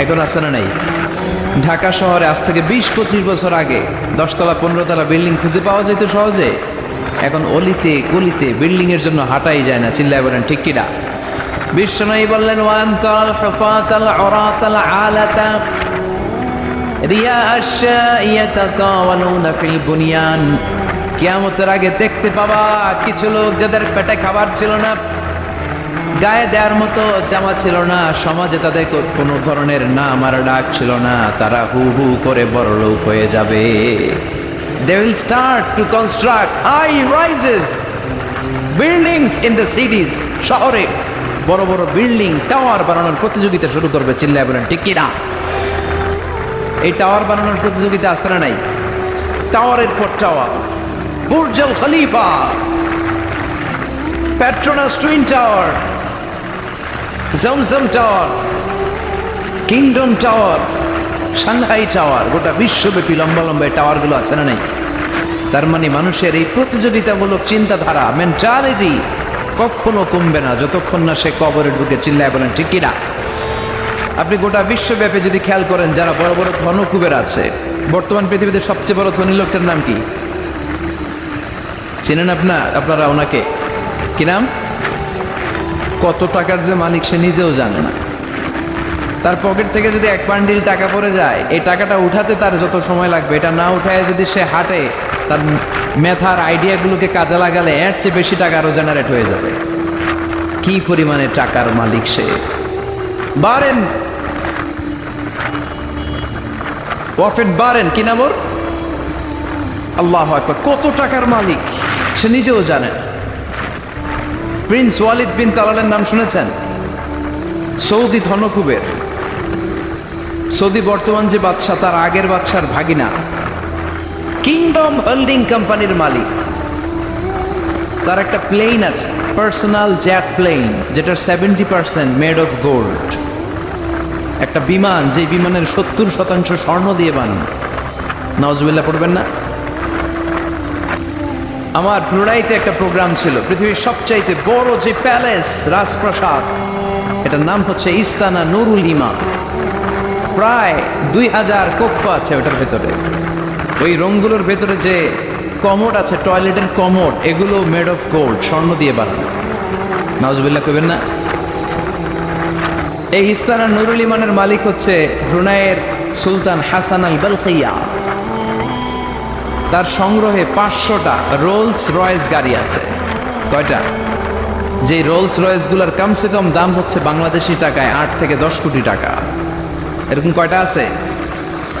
এখন আছে না নাই? ঢাকা শহরে আজ থেকে 20-25 বছর আগে 10 তলা 15 তলা বিল্ডিং খুঁজে পাওয়া যেত সহজে। এখন অলিতে গলিতে বিল্ডিং এর জন্য হাঁটাই যায় না। চিল্লায় বলেন ঠিক কিনা? বিশ্বনবী বললেন ওয়ান্তাল হুফাতাল উরাতাল আলাতা রিয়া আশ-শাইয়াতাতাওয়ালুনা ফিল বুনিয়ান। কিয়ামতের আগে দেখতে পাবা কিছু লোক যাদের পেটে খাবার ছিল না, গায়ে দেওয়ার মতো জামা ছিল না, সমাজে তাদের কোনো ধরনের নাম আর ডাক ছিল না, তারা হু হু করে বড় লোক হয়ে যাবে। They will start to construct high rises buildings in the cities. শহরে বড় বড় বিল্ডিং, টাওয়ার বানানোর প্রতিযোগিতা শুরু করবে। চিল্লায় বলেন ঠিক কিনা? এই টাওয়ার বানানোর প্রতিযোগিতা আছে না নাই? টাওয়ারের পর tower, Burj Al Khalifa, Petronas twin tower, Zamzam tower, Kingdom tower, Shanghai tower, গোটা বিশ্বব্যাপী লম্বা লম্বা টাওয়ারগুলো আছে না নাই? তার মানে মানুষের এই প্রতিযোগিতামূলক চিন্তাধারা, মেন্টালিটি কখনো কমবে না যতক্ষণ না সে কবরে ঢুকে। চিল্লায় বলেন ঠিক কিনা? আপনি গোটা বিশ্বব্যাপী যদি খেয়াল করেন, যারা বড় বড় ধনকুবের আছে, বর্তমান পৃথিবীতে সবচেয়ে বড় ধনী লোকটার নাম কি চেনেন আপনারা ওনাকে? কি নাম? কত টাকার যে মালিক সে নিজেও জানে না। তার পকেট থেকে যদি 1 বান্ডিল টাকা পড়ে যায়, এই টাকাটা উঠাতে তার যত সময় লাগবে, এটা না উঠায় যদি সে হাঁটে, তার মেধার আইডিয়াগুলোকে কাজে লাগালে এর চেয়ে বেশি টাকা আরো জেনারেট হয়ে যাবে। কি পরিমাণে টাকার মালিক সে! বারেন প্রফেট বারেন, কি নাম ওর? আল্লাহু আকবার! কত টাকার মালিক সে নিজেও জানে না। প্রিন্স ওয়ালিদ বিন তালালের নাম শুনেছেন? সৌদি ধনকুবের, সৌদি বর্তমান যে বাদশা তার আগের বাদশার ভাগিনা, কিংডম হোল্ডিং কোম্পানির মালিক। তার একটা প্লেন আছে, পার্সোনাল জেট প্লেন, যেটার 70% মেড অফ গোল্ড। একটা বিমান, যে বিমানের 70% স্বর্ণ দিয়ে বানানো। নাউজুবিল্লাহ পড়বেন না? আমার ব্রুনাইতে একটা প্রোগ্রাম ছিল, পৃথিবীর সবচাইতে বড় যে প্যালেস, রাজপ্রাসাদ, এটার নাম হচ্ছে ইস্তানা নুরুল ইমান। প্রায় 2000 কক্ষ আছে ওটার ভেতরে। ওই রুমগুলোর ভেতরে যে কমোড আছে, টয়লেটের কমোড, এগুলো মেড অফ গোল্ড, স্বর্ণ দিয়ে বানানো। নাউজুবিল্লাহ কইবেন না? এই ইস্তানা নুরুল ইমানের মালিক হচ্ছে ব্রুনাইয়ের সুলতান হাসান আল বালখিয়া। তার সংগ্রহে 500টা রোলস রয়েস গাড়ি আছে। কয়টা? যে রোলস রয়েস গুলার কমসে কম দাম হচ্ছে বাংলাদেশি টাকায় 8 থেকে 10 কোটি টাকা। এরকম কয়টা আছে?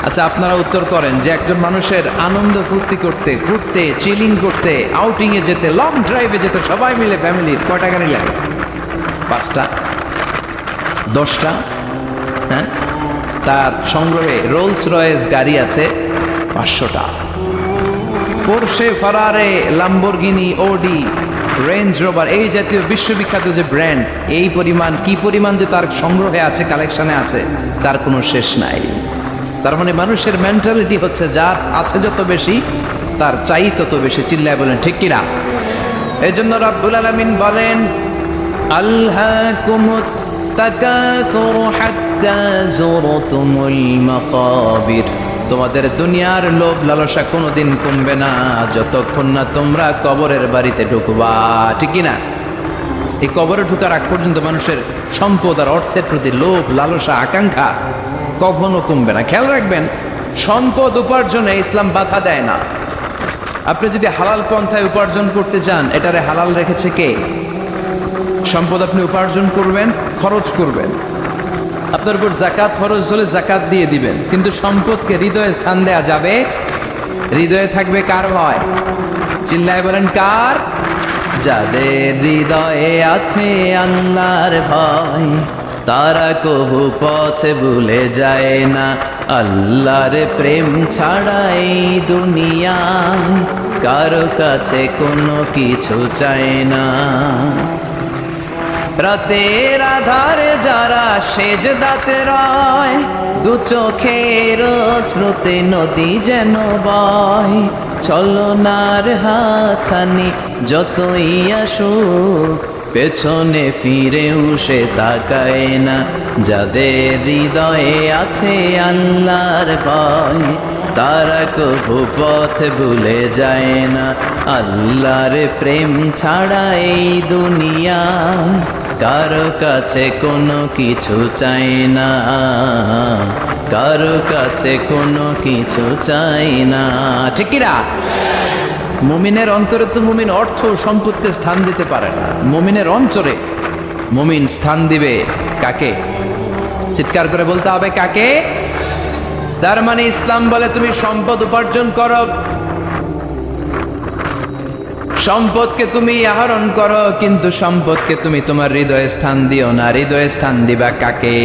আচ্ছা, আপনারা উত্তর করেন যে একজন মানুষের আনন্দ ফুর্তি করতে, ঘুরতে, চিলিং করতে, আউটিং এ যেতে, লং ড্রাইভে যেতে সবাই মিলে ফ্যামিলির কয়টা গাড়ি লাগে? 5টা? 10টা? হ্যাঁ, তার সংগ্রহে রোলস রয়েস গাড়ি আছে 500টা। পোরশে, ফারারে, লাম্বরগিনি, ওডি, রেঞ্জ রোভার, এই জাতীয় বিশ্ববিখ্যাত যে ব্র্যান্ড, এই পরিমাণ, কি পরিমাণ যে তার সংগ্রহে আছে, কালেকশনে আছে, তার কোনো শেষ নাই। তার মানে মানুষের মেন্টালিটি হচ্ছে যার আছে যত বেশি, তার চাই তত বেশি। চিল্লায় বলেন ঠিক কিনা? এই জন্য রাব্বুল আলামিন বলেন, আলহাকুমুত তাকাসুর হাত্তা যুরতুমুল মাকাবির। তোমাদের দুনিয়ার লোভ লালসা কোনোদিন কমবে না যতক্ষণ না তোমরা কবরের বাড়িতে ঢুকবা। ঠিক কিনা? এই কবরে ঢুকার আগ পর্যন্ত মানুষের সম্পদ আর অর্থের প্রতি লোভ লালসা আকাঙ্ক্ষা কখনো কমবে না। খেয়াল রাখবেন, সম্পদ উপার্জনে ইসলাম বাধা দেয় না। আপনি যদি হালাল পন্থায় উপার্জন করতে চান, এটারে হালাল রেখেছে কে? সম্পদ আপনি উপার্জন করবেন, খরচ করবেন, আপনার উপর জাকাত ফরজ হলে জাকাত দিয়ে দিবেন, কিন্তু সম্পদকে হৃদয়ে স্থান দেয়া যাবে? হৃদয়ে থাকবে কার ভয়? চিল্লায় বলেন কার? যাদের হৃদয়ে আছে আল্লাহর ভয়, তারা কবু পথ ভুলে যায় না। আল্লাহর প্রেম ছাড়াই দুনিয়ায় কারো কাছে কোনো কিছু চায় না। রাতের আধারে যারা সেজদাতে রয়, দু চোখের স্রোতে নদী যেন বয়। ছলনার হাতছানি যতই আসুক, পেছনে ফিরেও সে তাকায় না। যাদের হৃদয়ে আছে আল্লাহর ভয়, তারা কবু পথ ভুলে যায় না। আল্লাহর প্রেম ছাড়া এই দুনিয়া কারো কাছে কোনো কিছু চাই না, কারো কাছে কোনো কিছু চাই না। ঠিক কিনা? মুমিনের অন্তরে তো মুমিন অর্থ সম্পত্তিতে স্থান দিতে পারে না। মুমিনের অন্তরে মুমিন স্থান দিবে কাকে? চিৎকার করে বলতে হবে কাকে? তার মানে ইসলাম বলে তুমি সম্পদ উপার্জন করো, সম্পদকে তুমি আহরণ করো, কিন্তু সম্পদকে তুমি তোমার হৃদয়ে স্থান দিও না। হৃদয়ে স্থান দিবা কাকে?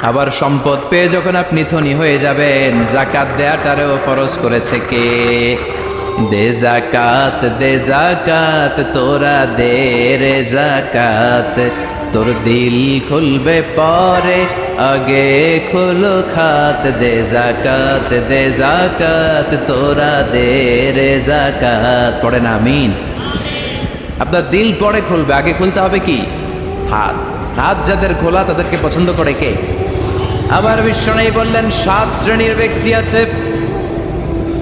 আবার সম্পদ পেয়ে যখন আপনি ধনী হয়ে যাবেন, জাকাত দেয়াটারেও ফরজ করেছে কে? দে জাকাত তোরা দে রে জাকাত, তোর দিল খুলবে পরে আগে খুলো খাত। দে জাকাত তোরা দে রে জাকাত। পড়েন আমিন। আপনার দিল পরে খুলবে, আগে খুলতে হবে কি? হাত। হাত যাদের খোলা তাদেরকে পছন্দ করে কে? আবার বিশ্বনবী বললেন 7 শ্রেণীর ব্যক্তি আছে,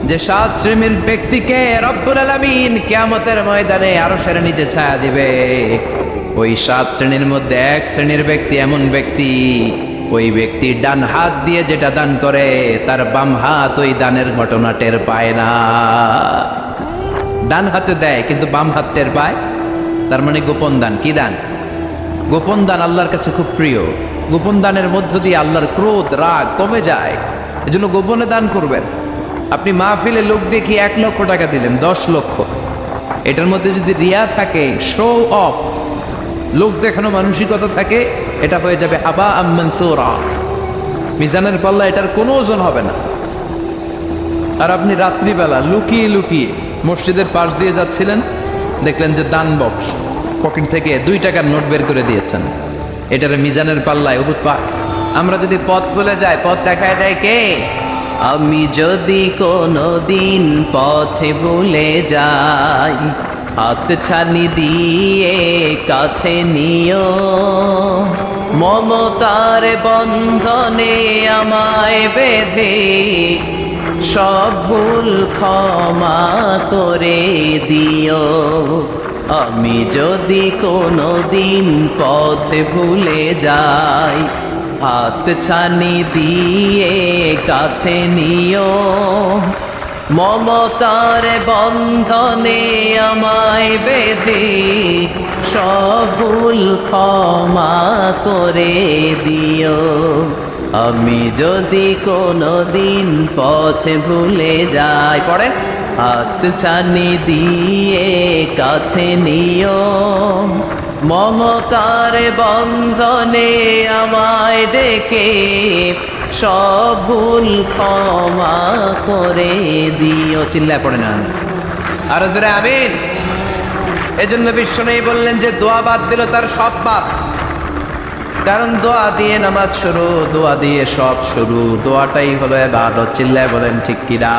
যে 7 শ্রেণীর ব্যক্তিকে রব্বুল আলামিন কিয়ামতের ময়দানে আরশের নিচে ছায়া দিবে। ওই 7 শ্রেণীর মধ্যে এক শ্রেণীর ব্যক্তি এমন ব্যক্তি, ওই ব্যক্তি ডান হাত দিয়ে যেটা দান করে তার বাম হাত ওই দানের ঘটনা টের পায় না। ডান হাতে দেয় কিন্তু বাম হাত টের পায়, তার মানে গোপন দান। কি দান? গোপন দান আল্লাহর কাছে খুব প্রিয়। গোপন দানের মধ্য দিয়ে আল্লাহর ক্রোধ রাগ কমে যায়। এজন্য গোপনে দান করবেন। আপনি মাহফিলে লোক দেখি 1 লক্ষ টাকা দিলেন, 10 লক্ষ, এটার মধ্যে যদি রিয়া থাকে, শো অফ, লোক দেখানো মানসিকতা থাকে, এটা হয়ে যাবে হাবা মানসুরা। মিজানের পাল্লা এটার কোনো ওজন হবে না। আর আপনি রাত্রিবেলা লুকিয়ে লুকিয়ে মসজিদের পাশ দিয়ে যাচ্ছিলেন, দেখলেন যে দান বক্স, পকেট থেকে 2 টাকার নোট বের করে দিয়েছেন, এটার মিজানের পাল্লায় উবুত পা। আমরা যদি পথ ভুলে যাই, পথ দেখায় দেয় কে? আমি যদি কোনো দিন পথে ভুলে যাই, হাত ছানি দিয়ে কাছে নিও, মমতার বন্ধনে আমায় বেঁধে সব ভুল ক্ষমা করে দিও। আমি যদি কোনো দিন পথে ভুলে যাই, হাত ছানি দিয়ে কাছে নিও, মমতার বন্ধনে আমায় বেঁধে সব ভুল ক্ষমা করে দিও। আমি যদি কোনো দিন পথে ভুলে যাই, পড়ে, হাত ছানি দিয়ে কাছে নিও, মমতার বন্ধনে আমায় ডেকে সব ভুল ক্ষমা করে দিও। চিল্লায় পড়ে না আর জোরে আমিন। এজন্য বিশ্বনবী বললেন যে দোয়া বাদ দিল তার সব বাদ। কারণ দোয়া দিয়ে নামাজ শুরু, দোয়া দিয়ে সব শুরু। দোয়াটাই হলো ইবাদত। চিল্লায় বলেন ঠিক কিনা?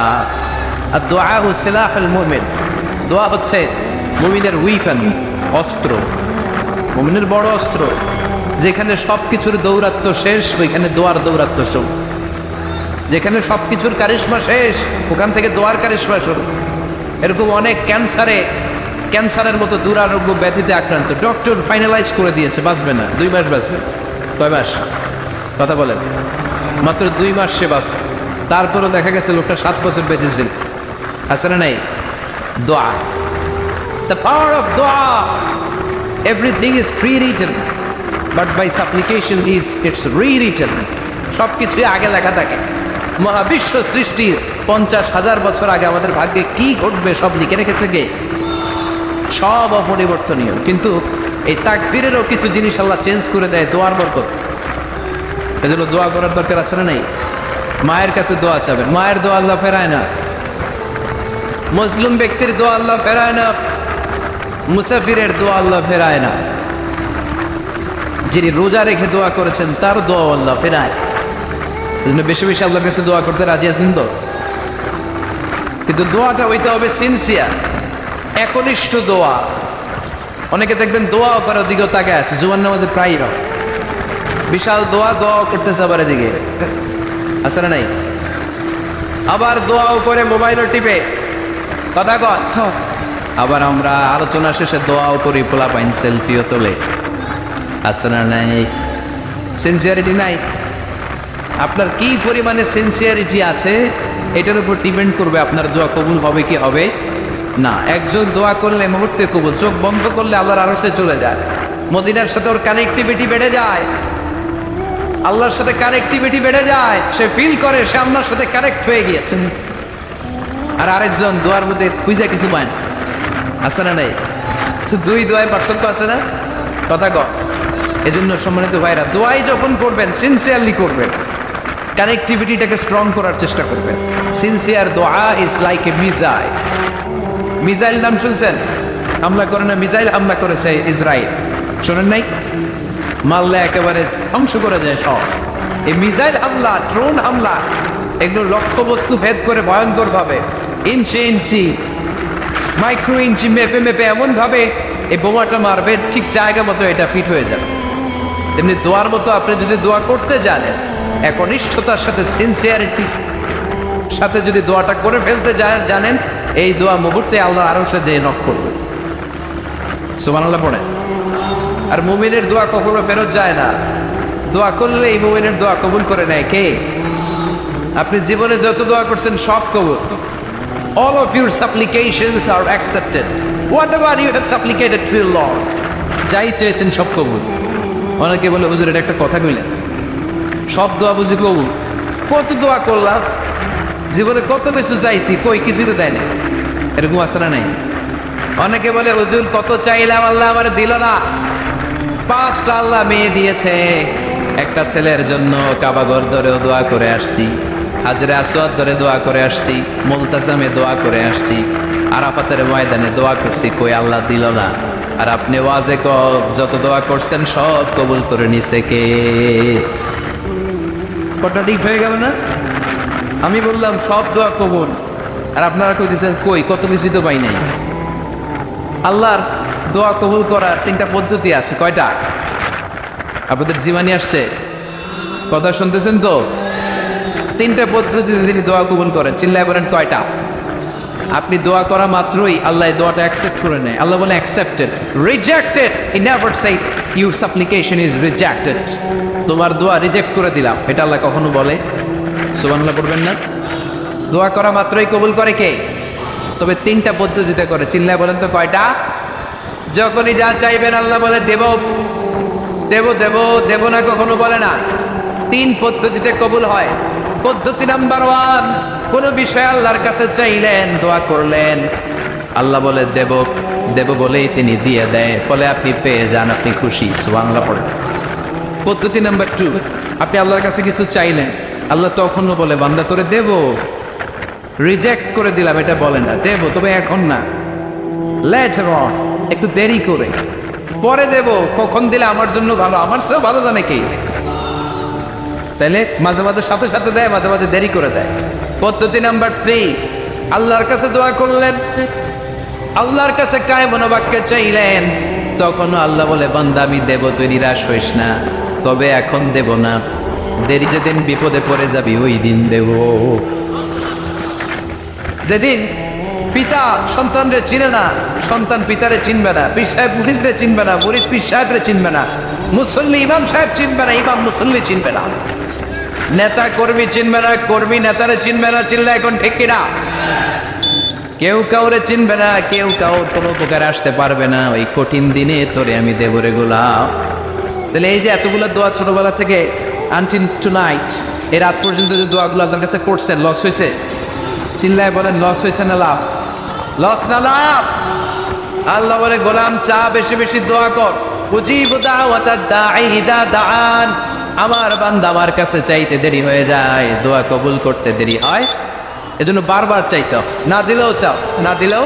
আর দোয়া সিলাহুল মুমিন, দোয়া হচ্ছে মুমিনের উইপেন, অস্ত্র, মুমিনের বড় অস্ত্র। যেখানে সবকিছুর দৌরাত্ম্য শেষ, ওইখানে দোয়ার দৌরাত্ম্য শুরু। যেখানে সবকিছুর কারিশমা শেষ, ওখান থেকে দোয়ার কারিশমা শুরু। এরকম অনেক ক্যান্সারের মতো দুরারোগ্য ব্যাধিতে আক্রান্ত, ডক্টর ফাইনালাইজ করে দিয়েছে বাঁচবে না, 2 মাস বাঁচবে। কয় মাস? কথা বলেন। মাত্র 2 মাস সে বাঁচবে। তারপরও দেখা গেছে লোকটা 7 বছর বেঁচেছিল। আছে না নাই? দোয়া, the power of dua. Everything is prewritten, but by supplication it's rewritten. সবকিছুই আগে লেখা থাকে। মহাবিশ্ব সৃষ্টির 50,000 বছর আগে আমাদের ভাগ্যে কি ঘটবে সব লিখে রেখেছে কে? সব অপরিবর্তনীয়। কিন্তু এই তাকদিরেরও কিছু জিনিস আল্লাহ চেঞ্জ করে দেয় দোয়ার বরকত। এজন্য দোয়া করার দরকার আছে না নাই? মায়ের কাছে দোয়া চাবেন, মায়ের দোয়া আল্লাহ ফেরায় না। মুসলিম ব্যক্তির দোয়া আল্লাহ ফেরায় না। মুসাফিরের দোয়া আল্লাহ ফেরায় না। যিনি রোজা রেখে দোয়া করেছেন তার দোয়া আল্লাহ ফেরায়। এজন্য বেশি বেশি আল্লাহর কাছে দোয়া করতে রাজি আছেন তো? কিন্তু দোয়াটা হইতে হবে সিনসিয়ার, একনিষ্ঠ দোয়া। অনেকে দেখবেন দোয়া করার দিকেও তাকে আছে, জুমার নামাজে প্রায় হয় বিশাল দোয়া করতেছে, আবার এদিকে আছে না নাই? আবার দোয়াও করে মোবাইলও টিপে, কথা কন। আবার আমরা আলোচনা শেষে দোয়াও করি, পোলা পাইন সেলফিও তোলে, আছে না নাই? সিনসিয়ারিটি নাই। আপনার কি পরিমাণে সিনসিয়ারিটি আছে এটার উপর ডিপেন্ড করবে আপনার দোয়া কবুল হবে কি হবে না। একজন দোয়া করলে মুহূর্তে কবুল, চোখ বন্ধ করলে আল্লাহর আরশে চলে যায়। মদিনার সাথে ওর কানেক্টিভিটি বেড়ে যায়, আল্লাহর সাথে কানেক্টিভিটি বেড়ে যায়। সে ফিল করে সে আল্লাহর সাথে কানেক্ট হয়ে গিয়েছে। আর আরেকজন দোয়ার মধ্যে খুঁজে কিছু পায় না, আছে না নাই? তো 2 দোয়ায় পার্থক্য আছে না? কথা কও। এজন্য সম্মানিত ভাইরা, দোয়াই যখন করবেন সিনসিয়ারলি করবেন, কানেক্টিভিটিটাকে স্ট্রং করার চেষ্টা করবেন। সিনসিয়ার দোয়া is like a missile. Missile নাম শুনছেন? হামলা করে না, মিসাইল হামলা করেছে ইসরায়েল, শোনেন নাই? মারলে একেবারে ধ্বংস করে যায় সব। এই মিসাইল হামলা, ড্রোন হামলা, এগুলো লক্ষ্যবস্তু ভেদ করে ভয়ঙ্কর ভাবে, ইঞ্চি ইঞ্চি, মাইক্রো ইঞ্চি মেপে মেপে এমন ভাবে এই বোমাটা মারবে, ঠিক জায়গা মতো এটা ফিট হয়ে যাবে। তেমনি দোয়ার মতো আপনি যদি দোয়া করতে জানেন, একনিষ্ঠতার সাথে সিনসিয়ারিটি সাথে যদি দোয়াটা করে ফেলতে জানেন, এই দোয়া মুহূর্তে আল্লাহ আরশে যেয়ে নক করবে। সুবহানাল্লাহ পড়ে। আর মুমিনের দোয়া কখনো ফেরত যায় না। দোয়া করলে এই মুমিনের দোয়া কবুল করে নেয় কে? আপনি জীবনে যত দোয়া করছেন সব কবুল। All of your supplications are accepted. Whatever you have supplicated to the Lord, যাই চেয়েছেন সব কবুল। অনেকে বলে হুজুর এটা একটা কথা কইলেন, সব দোয়া বুঝি কবুল? কত দোয়া করলাম, জীবনে কত কিছু চাইছি, কই কিছুই তো দেয় না। এরকম আছে না নাই? অনেকে বলে হুজুর কত চাইলাম আল্লাহ আমার দিল না। 5টা আল্লাহ মেয়ে দিয়েছে, একটা ছেলের জন্য কাবাগর ধরেও দোয়া করে আসছি, হাজরে আসওয়াদ ধরে দোয়া করে আসছি, মুলতাজামে দোয়া করে আসছি, আরাফাতের ময়দানে দোয়া করছি, কই আল্লাহ দিল না। আর আপনি ওয়াজে যত দোয়া করছেন সব কবুল করে নিছে কে? কটা ঠিক হয়ে গেল না? আমি বললাম সব দোয়া কবুল, আর আপনারা কই দিচ্ছেন কই কত কিছুই তো পাই নাই। আল্লাহর দোয়া কবুল করার 3টা পদ্ধতি আছে। কয়টা? আপনাদের জীবনে আসছে? কথা শুনতেছেন তো? 3টা পদ্ধতিতে তিনি দোয়া কবুল করেন। চিল্লায় বলেন কয়টা? আপনি দোয়া করা মাত্রই আল্লাহ দোয়াটা অ্যাকসেপ্ট করে নেয়। আল্লাহ বলে accepted, rejected he never say your সাপ্লিকেশন is rejected. তোমার দোয়া রিজেক্ট করে দিলাম, এটা আল্লাহ কখনো বলে? সুবহানাল্লাহ পড়বেন না? দোয়া করা মাত্রই কবুল করে কে? তবে 3টা পদ্ধতিতে করে। চিল্লায় বলেন তো কয়টা? যখনই যা চাইবেন আল্লাহ বলে দেব দেব দেব দেব না, কখনো বলে না। 3 পদ্ধতিতে কবুল হয়। পদ্ধতি নাম্বার 1, কোন বিষয় আল্লাহর কাছে চাইলেন, দোয়া করলেন, আল্লাহ বলে দেব দেব বলেই তিনি দিয়ে দেয়, ফলে আপনি পেয়ে যান, আপনি খুশি। সুবহানাল্লাহ পড়েন। পদ্ধতি নাম্বার 2, আপনি আল্লাহর কাছে কিছু চাইলেন, আল্লাহ তখনও বলে বান্দা তোরে দেব, রিজেক্ট করে দিলাম এটা বলে না, দেব তবে এখন না, লেটার অন, একটু দেরি করে, পরে দেব, কখন দিলে আমার জন্য ভালো, আমার চেয়েও ভালো জানে কি। তাহলে মাঝে মাঝে সাথে সাথে দেয়, মাঝে মাঝে দেরি করে দেয়। পদ্ধতি নাম্বার 3, আল্লাহর কাছে দোয়া করলেন, আল্লাহর কাছে কায়মন বাক্যে চাইলেন, তখনও আল্লাহ বলে বান্দা আমি দেব, তুই নিরাশ হইস না, তবে এখন দেব না, দেরি যেদিন বিপদে পড়ে যাবি ওই দিন দেব। যেদিন পিতা সন্তানরে চিনে না, সন্তান পিতারে চিনবে না, পীর সাহেব মুরিদরে চিনবে না, মুরিদ পীর সাহেবরে চিনবে না, মুসল্লি ইমাম সাহেব চিনবে না, ইমাম মুসল্লি চিনবে না, নেতা কর্মী চিনবে না, কর্মী নেতারে চিনবে না। চিল্লা এখন ঠিক কিনা? কেউ কাউরে চিনবে না, কেউ কাউর কোনো উপকারে আসতে পারবে না। ওই কঠিন দিনে তোরে আমি দেব রে গোলাম। তাহলে এই যে এতগুলো দোয়া ছোটবেলা থেকে আনটিল টুনাইট, এই রাত পর্যন্ত যে দোয়াগুলো আপনার কাছে করছেন, লস হয়েছে? চিল্লায় বলেন লস হয়েছে না লাভ? লস না লাভ? আল্লাহ বলে গোলাম চা বেশি বেশি দোয়া কর, উজিবু দাওয়াতাদ দাঈ ইযা দাআন। আমার বান্দা আমার কাছে চাইতে দেরি হয়ে যায়, দোয়া কবুল করতে দেরি হয়, এজন্য বারবার চাইতে হয়। না দিলেও চাও, না দিলেও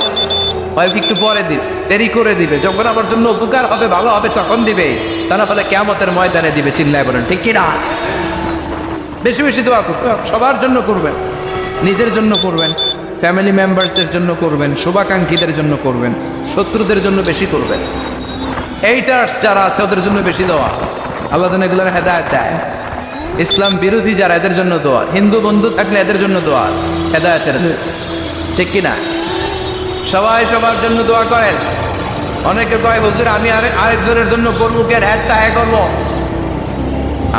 হয় একটু পরে দিন, দেরি করে দিবে, যখন আমার জন্য উপকার হবে, ভালো হবে, তখন দিবে, তা না হলে কিয়ামতের ময়দানে দিবে। চিল্লায় বলেন ঠিক কি না? বেশি বেশি দোয়া করবেন, সবার জন্য করবেন, নিজের জন্য করবেন, ফ্যামিলি মেম্বারসদের জন্য করবেন, শুভাকাঙ্ক্ষীদের জন্য করবেন, শত্রুদের জন্য বেশি করবেন, এইটার্স যারা আছে ওদের জন্য বেশি দোয়া। আল্লাহ যেন এগুলোর হেদায়েত দেয়। ইসলাম বিরোধী যারা, এদের জন্য দোয়া। হিন্দু বন্ধু থাকলে এদের জন্য দোয়া, হেদায়েতের, ঠিক কিনা? সবাই সবার জন্য দোয়া করেন। অনেকে কয় হুজুর আমি আরেকজনের জন্য করবো, কে হ্যাঁ করবো,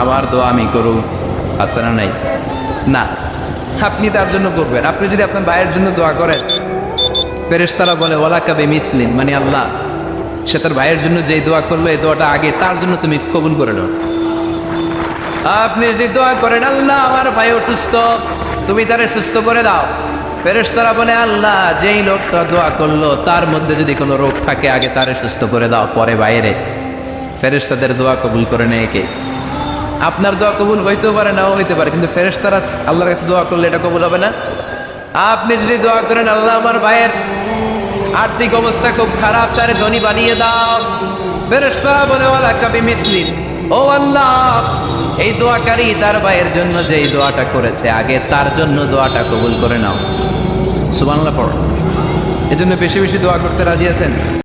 আমার দোয়া আমি করুক, আছে না নাই? না, আপনি তার জন্য করবেন। আপনি যদি আপনার ভাইয়ের জন্য দোয়া করেন, ফেরেশতারা বলে ওয়ালাকা বিমিসলিন, মানে আল্লাহ সে তার ভাইয়ের জন্য যেই দোয়া করলো এই দোয়াটা আগে তার জন্য তুমি কবুল করে নাও। আপনি যদি দোয়া করেন আল্লাহ আমার ভাই অসুস্থ, তুমি তারে সুস্থ করে দাও, ফেরেশতারা বলে আল্লাহ যেই লোকটা দোয়া করলো তার মধ্যে যদি কোনো রোগ থাকে আগে তারে সুস্থ করে দাও, পরে বাইরে। ফেরেশতাদের দোয়া কবুল করে নেয় কে? আপনার দোয়া কবুল হইতেও পারে, নাও হইতে পারে, কিন্তু ফেরেশতারা আল্লাহর কাছে দোয়া করলে এটা কবুল হবে না। আপনি যদি দোয়া করেন আল্লাহ আমার ভাইয়ের আর্থিক অবস্থা খুব খারাপ, তারে ধনী বানিয়ে দাও, ফেরেশতারা বলে ওয়ালাকা বিমিসলিন, ও আল্লাহ এই দোয়াকারী তার ভাইয়ের জন্য যেই দোয়াটা করেছে আগে তার জন্য দোয়াটা কবুল করে নাও। সুবহানাল্লাহ পড়ো। এজন্য বেশি বেশি দোয়া করতে রাজি আছেন?